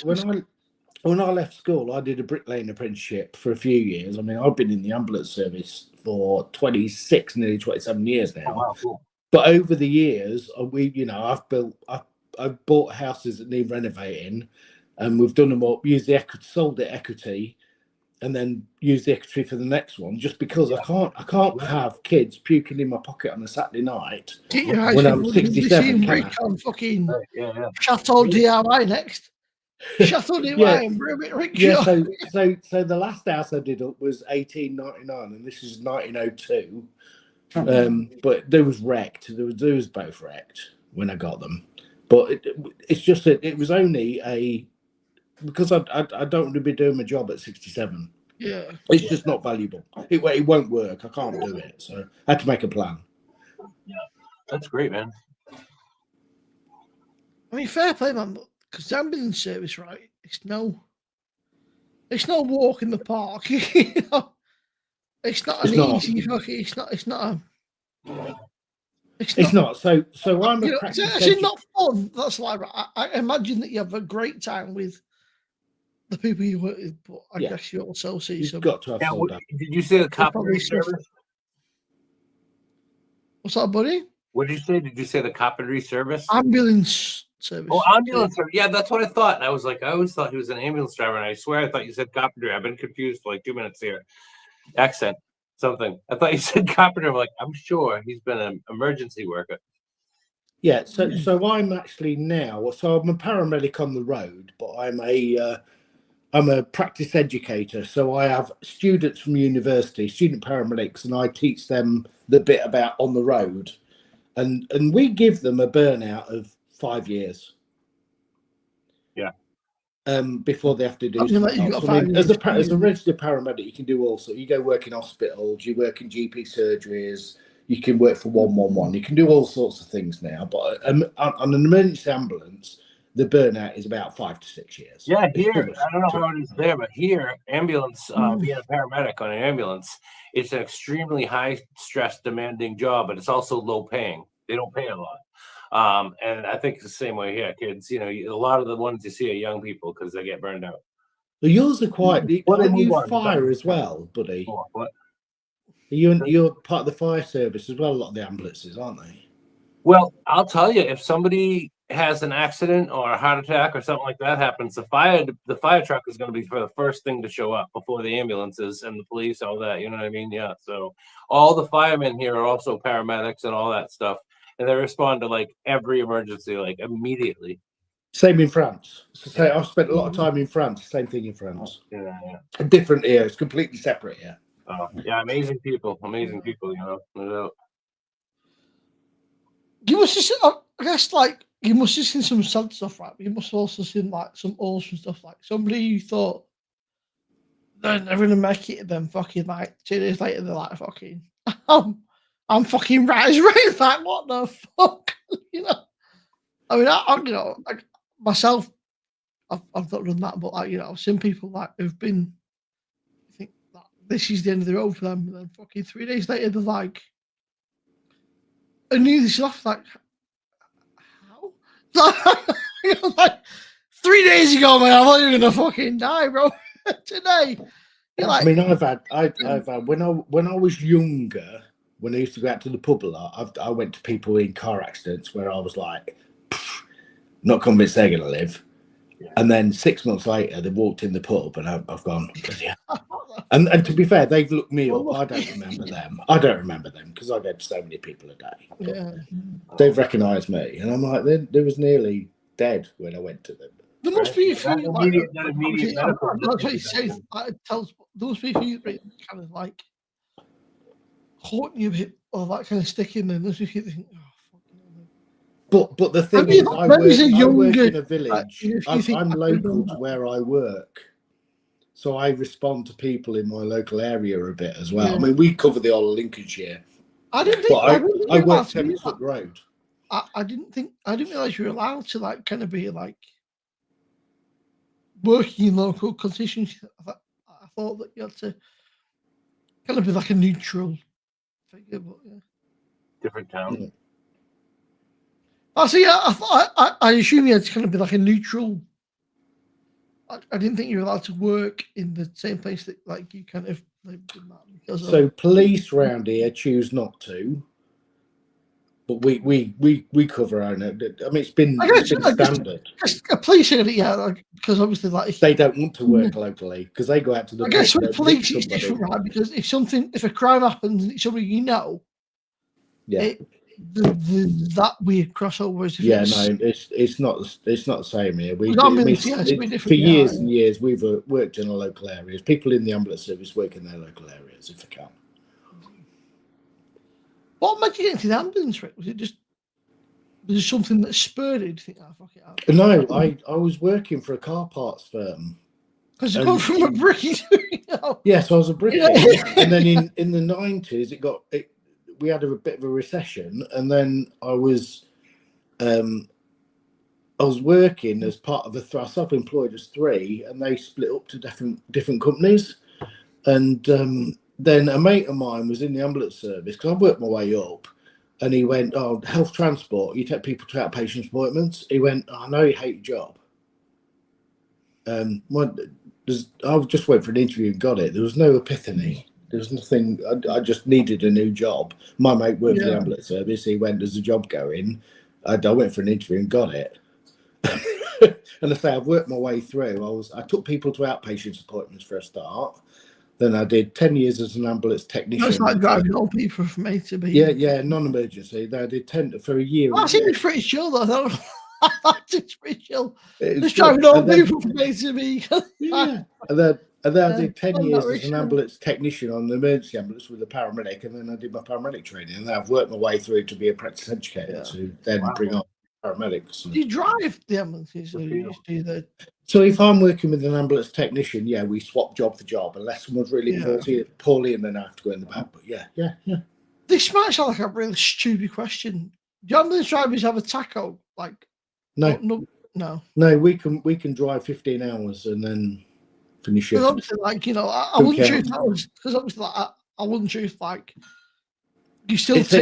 When I left school, I did a bricklaying apprenticeship for a few years. I mean, I've been in the ambulance service for 26, nearly 27 years now. Oh, wow, cool. But over the years, I've bought houses that need renovating, and we've done them up, sold the equity, and then used the equity for the next one. Just because I can't have kids puking in my pocket on a Saturday night when I'm 67. Fucking Chateau DIY next. Chateau DIY. Yeah. So the last house I did up was 1899, and this is 1902. But they was wrecked. They was both wrecked when I got them. But it's just that it was only because I don't want to be doing my job at 67. Yeah, it's just not valuable. It won't work. I can't do it. So I had to make a plan. Yeah, that's great, man. I mean, fair play, man. Because the ambulance service, right? It's no walk in the park. It's not easy. It's not. So I'm a practice. It's actually not fun. That's why I imagine that you have a great time with the people you work with, but I guess you also see some. Got to have did you say the carpentry service? What's that, buddy? What did you say? Did you say the carpentry service? Ambulance service. Oh, ambulance service. Yeah, that's what I thought. And I was like, I always thought he was an ambulance driver, and I swear I thought you said carpentry. I've been confused for like 2 minutes here. Accent, something. I thought you said carpenter. I'm like, I'm sure he's been an emergency worker. Yeah, so I'm actually now. So I'm a paramedic on the road, but I'm a practice educator. So I have students from university, student paramedics, and I teach them the bit about on the road, and we give them a burnout of 5 years. Yeah. Before they have to do something else. I mean, as a registered paramedic, you can do all sorts. You go work in hospitals, you work in GP surgeries, you can work for 111. You can do all sorts of things now. But on an emergency ambulance, the burnout is about 5 to 6 years. Yeah, here, I don't know how it is there, but here, ambulance, being a paramedic on an ambulance, it's an extremely high stress, demanding job, but it's also low paying. They don't pay a lot. And I think it's the same way here, kids. You know, a lot of the ones you see are young people because they get burned out. Well, yours are quite. Aren't you fire as well, buddy? What? You're part of the fire service as well. A lot of the ambulances, aren't they? Well, I'll tell you, if somebody has an accident or a heart attack or something like that happens, the fire truck is going to be for the first thing to show up before the ambulances and the police, all that. You know what I mean? Yeah. So all the firemen here are also paramedics and all that stuff. and they respond to like every emergency like immediately. Same in France. So I've spent a lot of time in France. Same thing in France. Yeah, yeah. Different here. It's completely separate here. Oh, yeah, amazing people, you know. No doubt. You must have seen, I guess, like, you must have seen some sad stuff, right? But you must have also seen, like, some awesome stuff. Like, somebody who thought they're never going to make it, then fucking, like, 2 days later, they're like, fucking, I'm fucking right as rain. Like, what the fuck? You know? I mean, I you know, like, myself, I've not done that, but, like, you know, I've seen people, like, who've been, I think, like, this is the end of the road for them, and then fucking 3 days later, they're like, I knew this off, like, how? You know, like 3 days ago, man, I thought you were gonna fucking die, bro. Today, you're like, I mean, I've had when I was younger, when I used to go out to the pub a lot, I went to people in car accidents where I was like, not convinced they're gonna live. And then 6 months later, they walked in the pub, and I've gone, yeah. And to be fair, they've looked me up. I don't remember them. I don't remember them because I go to so many people a day. yeah. They've recognised me, and I'm like, they was nearly dead when I went to them. There must be a few. That Like, immediate that's medical what he attention. says. It tells there must be a few that kind of like haunting you a bit, or that kind of sticking. And there's a few that think, oh, fucking hell. But the thing Maybe- is, I maybe work, it's a I work younger- in a village. if you think I'm I could local do to that. where I work, so I respond to people in my local area a bit as well. Yeah. I mean, we cover the whole of Lincolnshire, I didn't think. but I didn't think you were allowed work to do 10 that. foot road. I didn't realize you were allowed to like kind of be like working in local conditions. I thought that you had to kind of be like a neutral figure, but yeah. Different town. Yeah. I see. I assume you had to kind of be like a neutral. I didn't think you were allowed to work in the same place that like you kind of lived in that because So police round here choose not to, but we cover our own. I mean, it's been standard. a police area, yeah, like, because obviously like They don't want to work locally because they go out to the. I guess pub, with they'll nick police it's somebody. different, right? Because if a crime happens and it's somebody you know, Yeah. That weird crossover is Yeah, no, it's not the same here. It's different, For years yeah. and years, we've worked in our local areas. People in the ambulance service work in their local areas if they can. What made you get into the ambulance, Rick? Was it something that spurred it? Think, oh, fuck it out. No, I was working for a car parts firm. Because you come from a brick, you know. Yes, I was a bricklayer, Yeah. and then in the 90s, we had a bit of a recession, and then I was working as part of self-employed as 3, and they split up to different companies, and then a mate of mine was in the ambulance service because I worked my way up, and he went, "Oh, health transport, you take people to outpatient appointments." He went, "Oh, I know you hate your job." I just went for an interview and got it. There was no epiphany. There was nothing. I just needed a new job. My mate worked for the ambulance service. He went, "There's a job going." I went for an interview and got it. And I say I've worked my way through. I took people to outpatient appointments for a start. Then I did 10 years as an ambulance technician. It's like driving old people from A to B. Yeah, non-emergency. Then I did 10 for a year. I think it's pretty chill though. It's pretty chill. It's Just good. driving old And then- people from A to B. Yeah, and then I did 10 I'm years not as an sure. ambulance technician on the emergency ambulance with a paramedic, and then I did my paramedic training, and then I've worked my way through to be a practice educator to then bring on paramedics. Do you drive the ambulances, or you just do the? So if I'm working with an ambulance technician, yeah, we swap job for job, unless someone's really poorly, and then I have to go in the back. But yeah. This might sound like a really stupid question. Do ambulance drivers have a tacho? Like No, we can drive 15 hours and then finish it. Because obviously, like, you know, I wouldn't choose that was because obviously, like, I wouldn't choose like you still. It's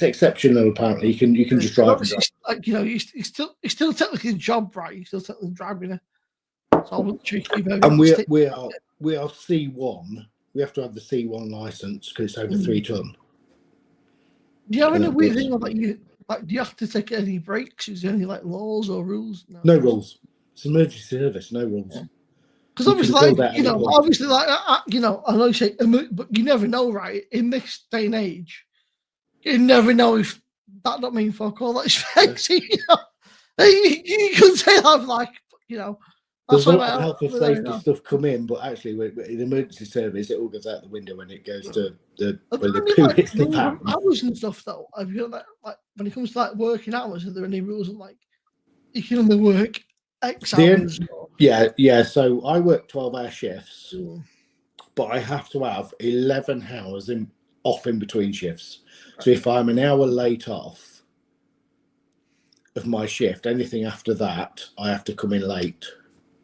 exceptional. Apparently, you can just drive. Like, you know, it's still technically a job, right? You're still technically driving it. So I wouldn't choose you. And we are C1. We have to have the C1 license because it's over 3 ton. Do you have any weird thing about you? Like, do you have to take any breaks? Is there any like laws or rules? No rules. It's an emergency service. No rules. Because obviously, like, you know, you know, I know you say, but you never know, right? In this day and age, you never know if that don't mean fuck all. That's fancy. You know, you can say I'm like, you know. There's a That's lot why of health and I- safety stuff come in, but actually, in emergency service, it all goes out the window when it goes to Are when there the any, poo like, hits the rules on pan. hours and stuff though? Have you like when it comes to like working hours? Are there any rules on like you can only work X hours? Yeah. So I work 12-hour shifts, Or, but I have to have 11 hours off in between shifts. So if I'm an hour late off of my shift, anything after that, I have to come in late.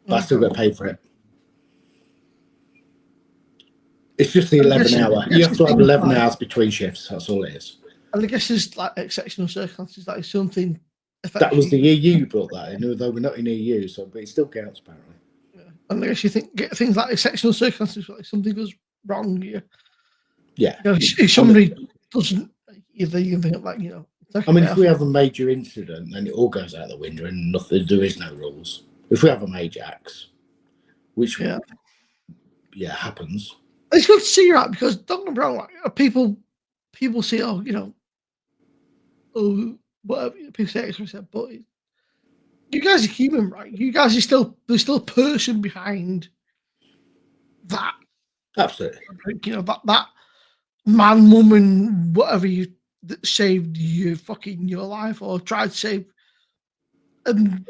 But I still get paid for it. It's just the 11 hour. You have to have 11 hours between shifts. That's all it is. and I guess there's like exceptional circumstances. That is something. That was the EU brought that in, although we're not in EU, so but it still counts apparently. Yeah. And I guess you get things like exceptional circumstances, like something goes wrong here. Yeah. You know, if somebody doesn't, either you think like, you know. I mean, if we have a major incident, then it all goes out the window and nothing. There is no rules. If we have a major axe, which happens. It's good to see you out because don't get me wrong, like, people say, oh, you know, oh, whatever people say, but you guys are human, right? You guys are there's still a person behind that. Absolutely. You know, that man, woman, whatever that saved your life or tried to save, and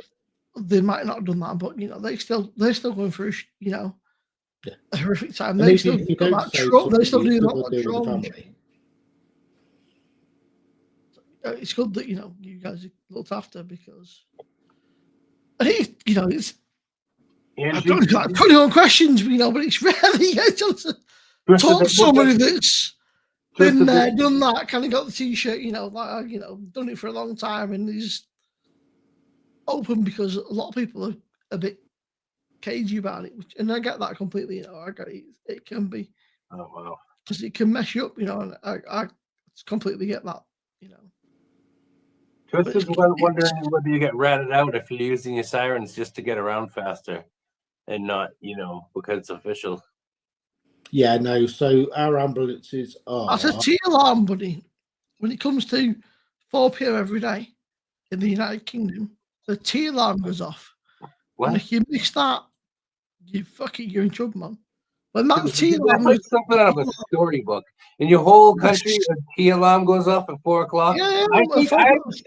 they might not have done that, but you know, they're still going through, you know, a horrific time. They still do that trauma. It's good that, you know, you guys are looked after because I think, you know, it's I don't know, like 21 questions, you know, but it's rarely you get to talk to somebody that's been there, done that, kind of got the t-shirt, you know, like, you know, done it for a long time and is open because a lot of people are a bit cagey about it, and I get that completely, you know, I get it. It can be, oh wow, because it can mess you up, you know, and I completely get that, you know. Twisted was wondering whether you get ratted out if you're using your sirens just to get around faster and not, you know, because it's official. Yeah, no. So our ambulances are. As a T-alarm, buddy, when it comes to 4 p.m. every day in the United Kingdom, the T-alarm goes off. What? And if you miss that, you're in trouble, man. When that That's T-alarm like something out of a storybook. In your whole country, a T-alarm goes off at 4 o'clock. Yeah,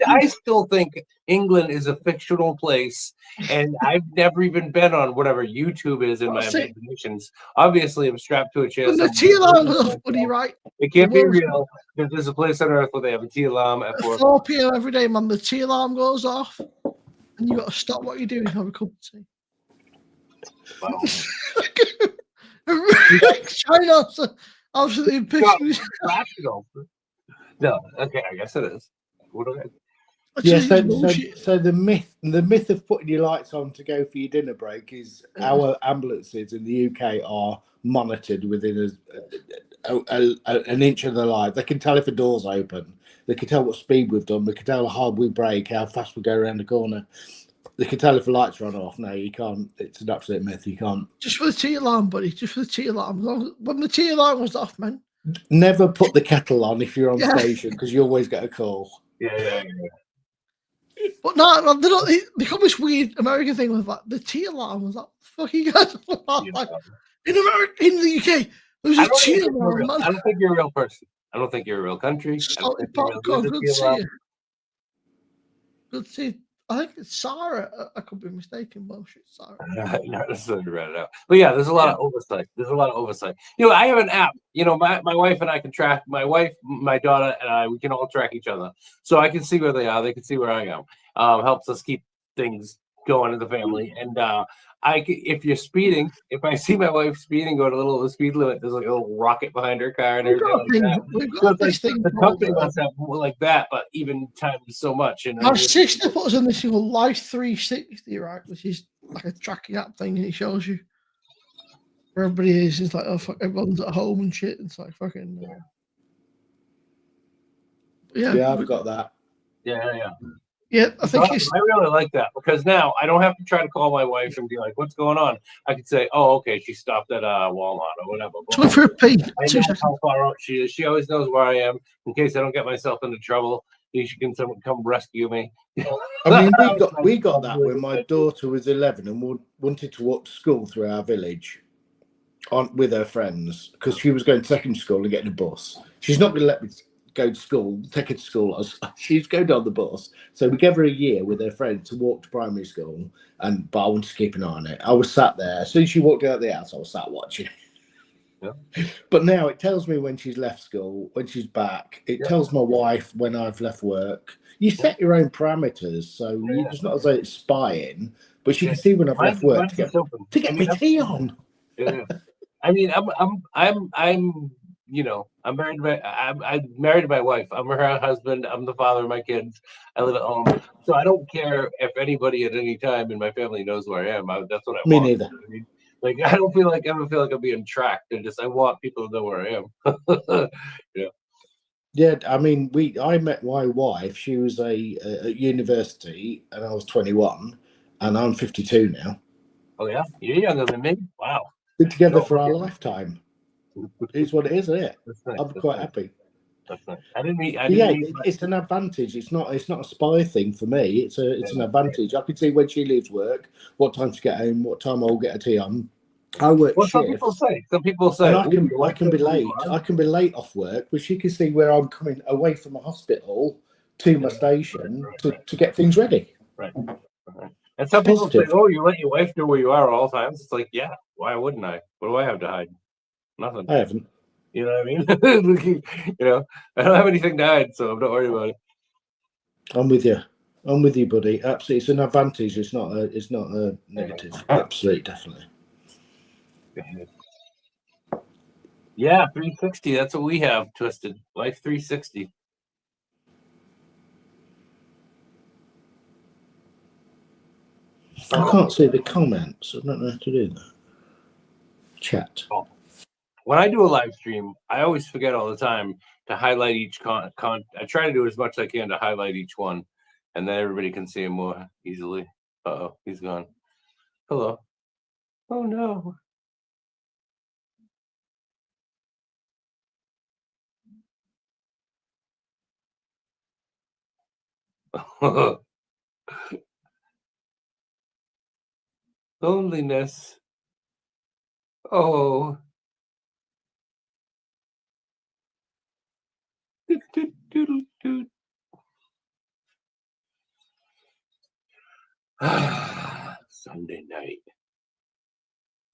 I still think England is a fictional place, and I've never even been on whatever YouTube is in my imaginations. Obviously, I'm strapped to a chair. When the T-alarm goes off, buddy, right? It can't be real. There's a place on Earth where they have a T-alarm at 4 p.m. every day, man. The T-alarm goes off, and you got to stop what you're doing and have a cup of tea. Wow. China, absolutely pissed. No, okay, I guess it is. Yeah, so the myth of putting your lights on to go for your dinner break is our ambulances in the UK are monitored within an inch of their life. They can tell if a door's open. They can tell what speed we've done. They can tell how hard we brake, how fast we go around the corner. They can tell if the lights are on or off. No, you can't. It's an absolute myth. You can't. Just for the T-alarm, buddy. Just for the T-alarm. When the T-alarm was off, man. Never put the kettle on if you're on station because you always get a call. Yeah. But no, they become this weird American thing with like the T-alarm was like, fuck you guys. Like, in America, in the UK, there's a T-alarm, man. I don't think you're a real person. I don't think you're a real country. Salty popcorn, good to see you. Good to see you. I think it's Sarah. I could be mistaken. Bullshit, Sarah. Not necessarily read it out. But yeah, there's a lot of oversight. You know, I have an app. You know, my wife and I can track. My wife, my daughter, and I. We can all track each other, so I can see where they are. They can see where I am. Helps us keep things going in the family. And if you're speeding, if I see my wife speeding, going a little over the speed limit, there's like a little rocket behind her car and everything like that. So the company must have more like that, but even times so much. And our sister put us on this thing called Life 360, right, which is like a tracking app thing, and it shows you where everybody is. It's like, oh fuck, everyone's at home and shit. It's like fucking. Yeah, I've got that. Yeah. Yeah, I think I really like that because now I don't have to try to call my wife and be like, "What's going on?" I can say, "Oh, okay, she stopped at Walmart or whatever." Just for a pee. I know how far out she is. She always knows where I am in case I don't get myself into trouble. she can someone come rescue me. I mean, we got that when my daughter was 11 and wanted to walk to school through our village with her friends because she was going to secondary school and getting a bus. She's not going to let me go to school, take her to school. She's going on the bus. So we gave her a year with her friend to walk to primary school, but I wanted to keep an eye on it. I was sat there. As soon as she walked out of the house, I was sat watching. Yeah. But now it tells me when she's left school, when she's back. It tells my wife when I've left work. You set your own parameters, so it's not as though it's spying, but she can see when I've left work to get me tea on. Yeah. I mean, I'm you know, I'm married to my wife. I'm her husband. I'm the father of my kids. I live at home, so I don't care if anybody at any time in my family knows where I am. That's what I want. Me neither. I mean, like, I don't feel like I'm being tracked. I want people to know where I am. Yeah. Yeah, I mean, I met my wife. She was at university, and I was 21, and I'm 52 now. Oh yeah, you're younger than me. Wow. Been together for our lifetime. It's what it is, isn't it? Nice. I'm quite happy. That's nice. I didn't mean. It's an advantage. It's not a spy thing for me. It's an advantage. I can see when she leaves work, what time to get home, what time I'll get a tea on. I work shifts. Some people say. And I can be late. I can be late off work, but she can see where I'm coming away from the hospital to my station to get things ready. Right. And some people say, "Oh, you let your wife know where you are at all times." It's like, yeah, why wouldn't I? What do I have to hide? Nothing. I haven't. You know what I mean? You know, I don't have anything to hide, so I'm not worried about it. I'm with you, buddy. Absolutely, it's an advantage. It's not a negative. Absolutely, definitely. Yeah, 360. That's what we have, Twisted. Life 360. I can't see the comments. I don't know how to do that. Chat. Oh. When I do a live stream, I always forget all the time to highlight each I try to do as much as I can to highlight each one, and then everybody can see him more easily. Uh-oh, he's gone. Hello. Oh, no. Loneliness. Oh. Sunday night.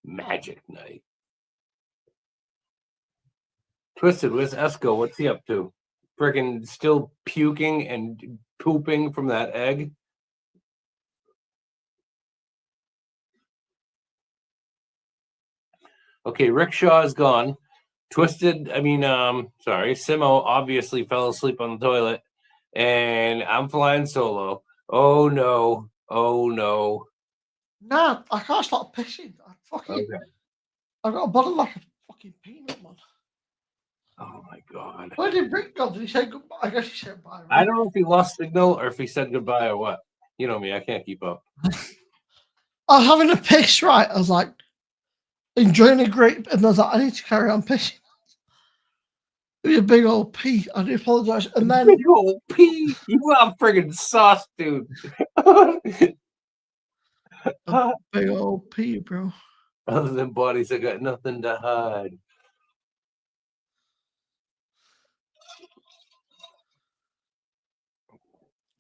Magic night. Twisted, where's Esco? What's he up to? Freaking still puking and pooping from that egg? Okay, Rickshaw is gone. Twisted, Simo obviously fell asleep on the toilet. And I'm flying solo. Oh no. Oh no. Nah, I can't stop pissing. I've got a bottle like a fucking peanut, man. Oh my god. Where did Rick go? Did he say goodbye? I guess he said bye. Right? I don't know if he lost signal or if he said goodbye or what. You know me, I can't keep up. I was having a piss, right? I was like, enjoying a great, and I was like, I need to carry on pissing. It was a big old pee. I do apologize. And then big old pee. You are friggin' sauce, dude. Big old pee, bro. Other than bodies, I got nothing to hide.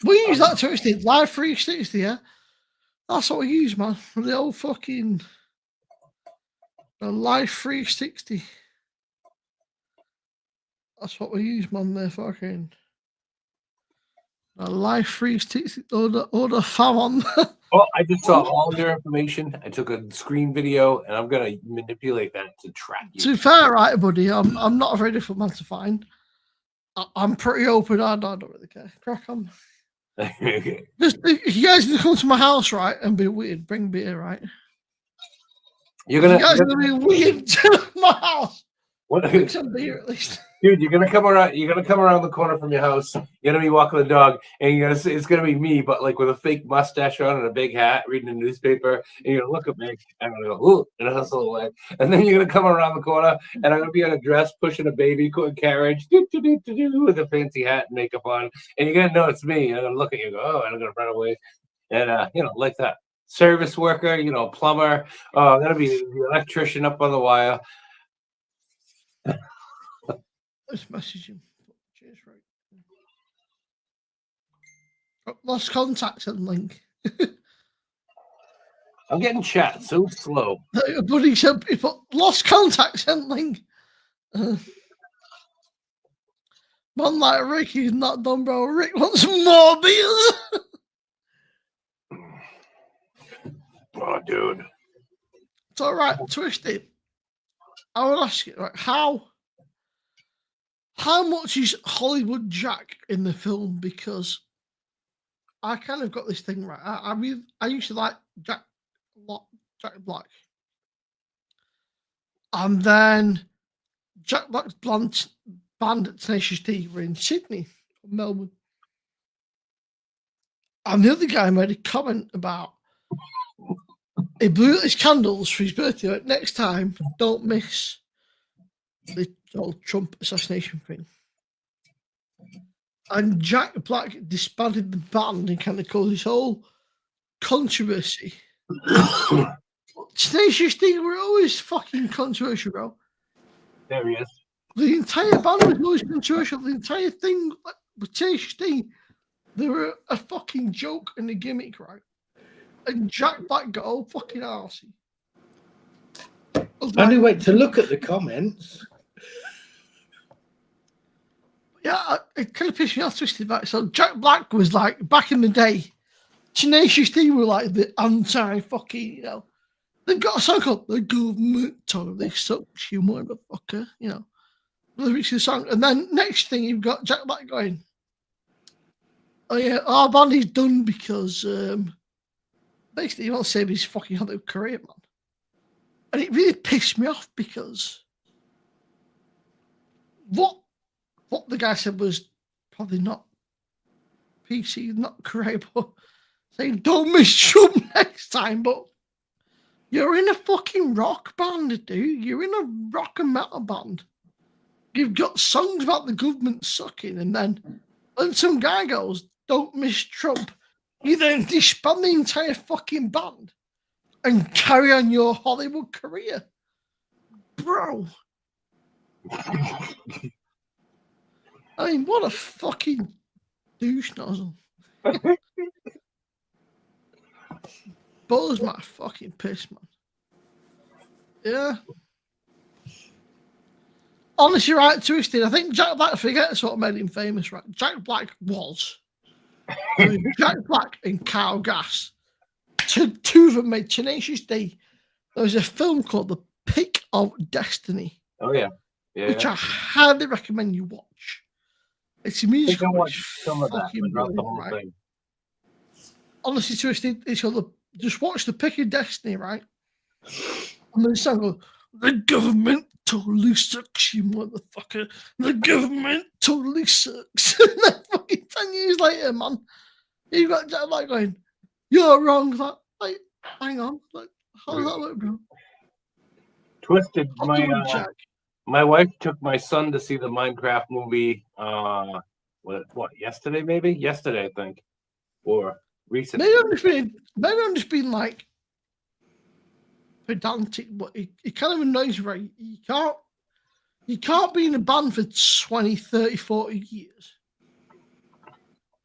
We use that to extent Live 360, yeah. That's what we use, man. The old fucking Live 360. That's what we use, man. There, fucking Live 360. Order fam on. Oh, I just saw all your information. I took a screen video, and I'm gonna manipulate that to track you. To be fair, right, buddy. I'm not a very difficult man to find. I'm pretty open. I don't really care. Crack on. Just if you guys can come to my house, right, and be weird, bring beer, right? You guys gonna be weird to my house. What? Bring some beer at least. Dude, you're gonna come around. You're gonna come around the corner from your house. You're gonna be walking the dog, and you're gonna see it's gonna be me, but like with a fake mustache on and a big hat, reading a newspaper. And you're gonna look at me, and I'm gonna go, ooh, and hustle away. And then you're gonna come around the corner, and I'm gonna be in a dress, pushing a baby carriage, with a fancy hat and makeup on. And you're gonna know it's me. And I'm gonna look at you, and go, oh, and I'm gonna run away. And like that. Service worker, plumber. Oh, I'm gonna be the electrician up on the wire. Let's message him. Cheers, right. Lost contact and link. I'm getting chat so slow. Buddy said he put lost contact and link. Man like Ricky's not done, bro. Rick wants more beers. Oh, dude. It's all right, Twisted. I would ask you, right, how much is Hollywood Jack in the film? Because I kind of got this thing right. I used to like Jack Black, and then Jack Black's band at Tenacious D were in Sydney, Melbourne, and the other guy made a comment about he blew out his candles for his birthday. Like, next time, don't miss the whole Trump assassination thing. And Jack Black disbanded the band and kind of caused this whole controversy. Tenacious D were always fucking controversial, bro. There he is. The entire band was always controversial. The entire thing with Tenacious D, they were a fucking joke and a gimmick, right? And Jack Black got all fucking arsey. Only wait to look at the comments. Yeah, it kind of pissed me off, Twisted back. So Jack Black was like, back in the day, Tenacious D were like the anti-fucking, they've got a song called The Government Totally Sucks, you motherfucker, lyrics of the song. And then next thing you've got Jack Black going, oh yeah, our band is done because basically he wants to save his fucking Hollywood career, man. And it really pissed me off because what the guy said was probably not PC, not correct, but saying don't miss Trump next time. But you're in a fucking rock band, dude. You're in a rock and metal band. You've got songs about the government sucking, and then when some guy goes, don't miss Trump, you then disband the entire fucking band and carry on your Hollywood career. Bro. I mean, what a fucking douche nozzle. Buzz my fucking piss, man. Yeah. Honestly, right, Twisted. I think Jack Black, forget what made him famous, right? Jack Black was. Jack Black and Kyle Gass. Two of them made Tenacious D. There was a film called The Pick of Destiny. Oh, yeah. Which I highly recommend you watch. It's a musical. I watch some of that, but not the whole thing. Honestly, Twisted, it's called just watch The Pick of Destiny, right? And then the song goes, the government totally sucks, you motherfucker. The government totally sucks. And then fucking 10 years later, man, you got Jack Black going, you're wrong. Like, hang on. Like, how does that work, bro? Twisted, my wife took my son to see the Minecraft movie. What? Yesterday, maybe? Yesterday, I think, or recently. Maybe I'm just being like pedantic, but it kind of annoys me. Right? You can't be in a band for 20, 30, 40 years.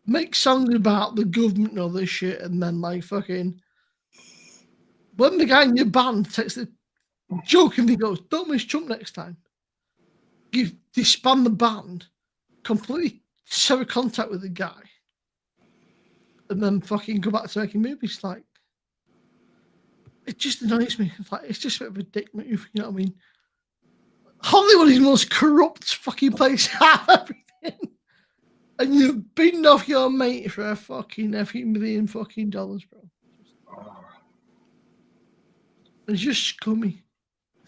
Make songs about the government and all this shit, and then like fucking when the guy in your band takes the jokingly goes, "Don't miss Trump next time." You disband the band, completely sever contact with the guy, and then fucking go back to making movies. Like, it just annoys me. It's just a bit of a dick move. You know what I mean? Hollywood is the most corrupt fucking place to have everything. And you've beaten off your mate for a few million fucking dollars, bro. It's just scummy.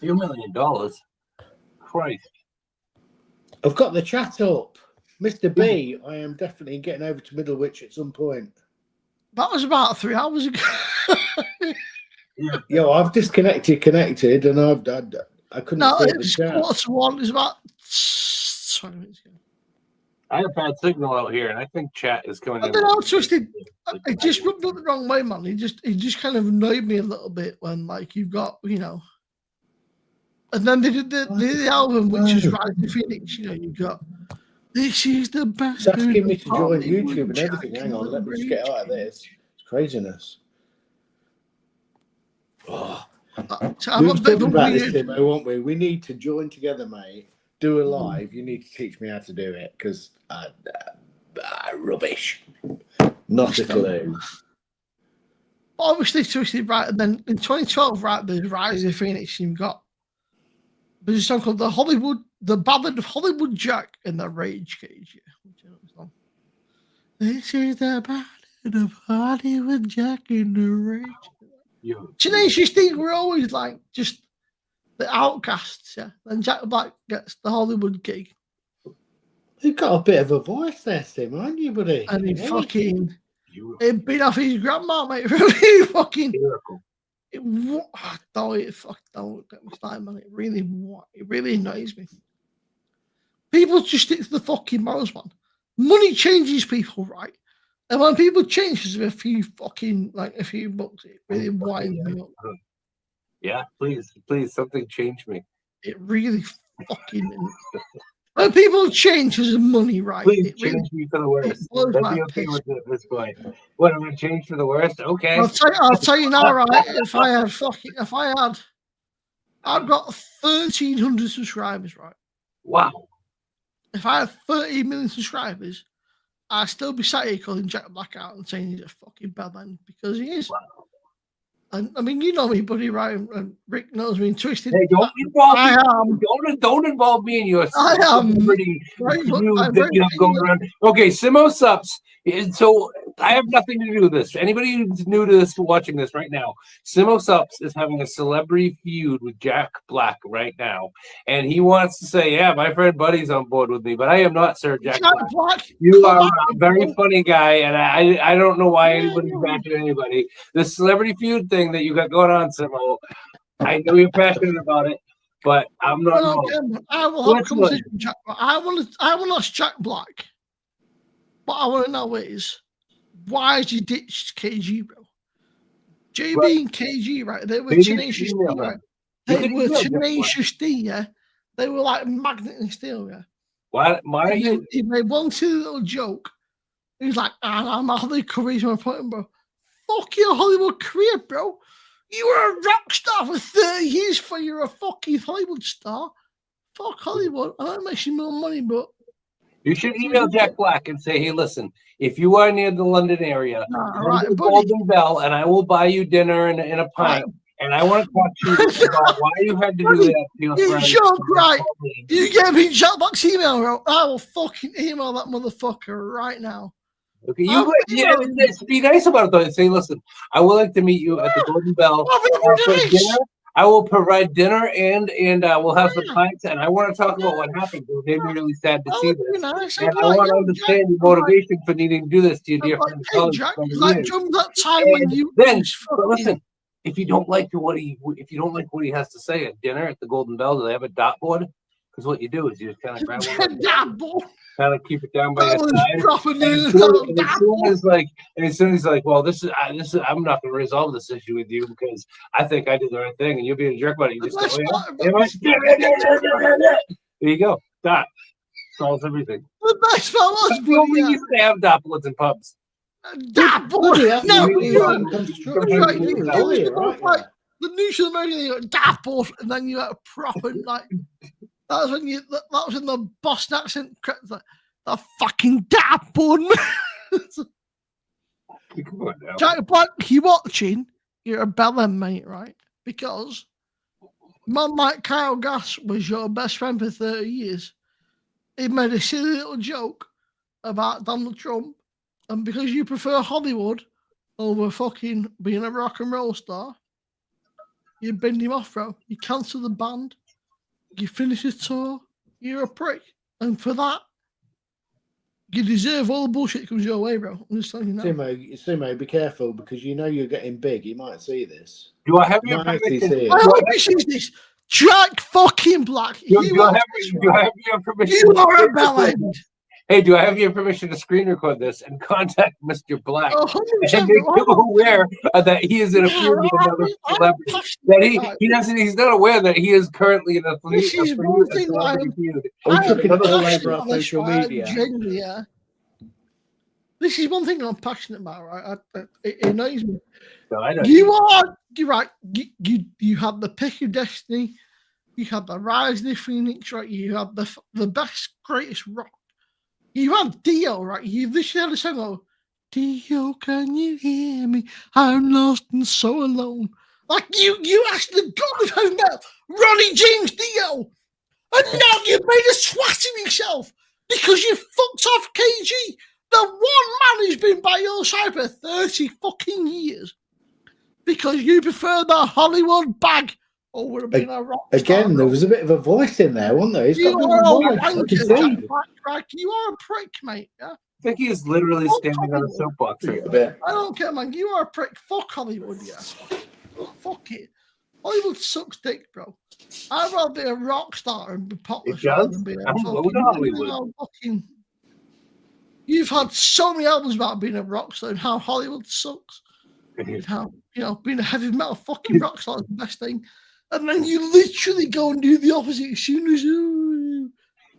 $1 few $1 million? Christ. I've got the chat up. Mr. B, I am definitely getting over to Middlewich at some point. That was about 3 hours ago. Yo, I've connected, and I couldn't No, see the it's chat. 1:45. It's about 20 minutes ago. I have bad signal out here, and I think chat is coming I in. don't know, Twisted. It just rubbed up the wrong way, man. He just kind of annoyed me a little bit when, like, you've got, you know. And then they did the album, which is Rise of Phoenix. You know, you got this is the best. It's asking me to join YouTube and everything. Hang on, let me just get out of this. It's craziness. Oh. We were talking about this, Timo, won't we? We need to join together, mate. Do a live. You need to teach me how to do it because rubbish. Not a clue. Obviously, Twisted, right? And then in 2012, right, there's Rise of Phoenix. You've got there's a song called The Ballad of Hollywood Jack and the Rage Cage. Yeah. This is the Ballad of Hollywood Jack and the Rage. Tenacious D were always like just the outcasts, yeah. And Jack Black gets the Hollywood gig. You've got a bit of a voice there, Tim, haven't you, buddy? And he fucking it beat off his grandma, mate. Really fucking don't get me started, man. It really annoys me. People just stick to the fucking morals, man. Money changes people, right? And when people change because of a few bucks, it really winds me up. Yeah, please, something change me. It really fucking. When people change because of money, right? Please change me for the worst. I'd be okay with it at this point. What, am I change for the worst? Okay. I'll tell you now, right? I've got 1,300 subscribers, right? Wow. If I had 30 million subscribers, I'd still be sat here calling Jack Black out and saying he's a fucking bad man because he is. Wow. And I mean, you know me, buddy, right? And Rick knows me. Twisted. Hey, don't involve me in your celebrity feud that you have going around. Okay, Simo Sups. So I have nothing to do with this. Anybody who's new to this, watching this right now, Simo Sups is having a celebrity feud with Jack Black right now, and he wants to say, "Yeah, my friend Buddy's on board with me," but I am not, sir, Jack Black. You are a very funny guy, and I don't know why anybody's bashing anybody. The celebrity feud thing that you got going on, Simo, I know you're passionate about it, but I'm not. I will have a conversation with Jack Black. I want to ask Jack Black. What I want to know is why has he ditched KG, bro? JB and KG, right? They were Tenacious D, right? They were Tenacious D, yeah. They were like magnet and steel, yeah. Why are you? He made one silly little joke. He's like, I'm a Hollywood career, bro. Fuck your Hollywood career, bro. You were a rock star for 30 years before you're a fucking Hollywood star. Fuck Hollywood. I don't make you more money, but. You should email Jack Black and say, "Hey, listen, if you are near the London area, come to Golden Bell, and I will buy you dinner and a pint. And I want to talk to you about why you had to do that to your friend." You joke, right? You get me Jack Black's email, bro. I will fucking email that motherfucker right now. Okay, be nice about it though. Say, "Listen, I would like to meet you at the Golden Bell for dinner. I will provide dinner and we'll have some pints, and I want to talk about what happened. It made me really sad to see this. And I want to understand your motivation for needing to do this to your dear friend. But listen, if you don't like what he has to say at dinner at the Golden Bell, do they have a dartboard? Because what you do is you just kind of grab one. Kind of keep it down by your side. And as soon as he's like, "Well, this is I'm not going to resolve this issue with you because I think I did the right thing," and you'll be a jerk about it. You just go, there you go. Dot solves everything. The best part was we used to have dartboards in pubs. Dartboard. No, the news American dartboard, and then you had a proper like. That was in the Boston accent. The fucking dartboard. Jack Black, you watching? You're a bellend, mate, right? Because man like Kyle Gass was your best friend for 30 years. He made a silly little joke about Donald Trump, and because you prefer Hollywood over fucking being a rock and roll star, you bend him off, bro. You cancel the band. You finish his tour, you're a prick. And for that, you deserve all the bullshit that comes your way, bro. I'm just telling you now. Simo, be careful because you know you're getting big. You might see this. Do I have You your might actually permission? see I it. hope this is this. Jack fucking Black. Do I have your permission? You are a bellend. Hey, do I have your permission to screen record this and contact Mr. Black Oh, and 100%. make him aware that he is in a feud with another celebrity? That he's not aware that he is currently in a This is one thing celebrity feud. I'm chucking it all passionate over our about this, social right? media. Genuinely, yeah. This is one thing I'm passionate about, right? It annoys me. No, I know. You're right. You have the pick of destiny. You have the rise of the phoenix, right? You have the best, greatest rock. You have Dio, right? You literally had a song of Dio, can you hear me? I'm lost and so alone. Like you asked the god of heaven metal, Ronnie James Dio, and now you've made a swat of yourself because you fucked off KG, the one man who's been by your side for 30 fucking years, because you prefer the Hollywood bag over being a rock star. Again, there was a bit of a voice in there, wasn't there? He's You got are a a voice. I can wanker, see. Jack Black. You are a prick, mate. Yeah? I think he is literally standing on a soapbox right A now. bit. I don't care, man. You are a prick. Fuck Hollywood, yeah. Fuck it. Hollywood sucks dick, bro. I'd rather be a rock star and be popular It does? than be a I'm fucking, low to Hollywood. fucking. You've had so many albums about being a rock star and how Hollywood sucks. And how, being a heavy metal fucking rock star is the best thing. And then you literally go and do the opposite as soon as you.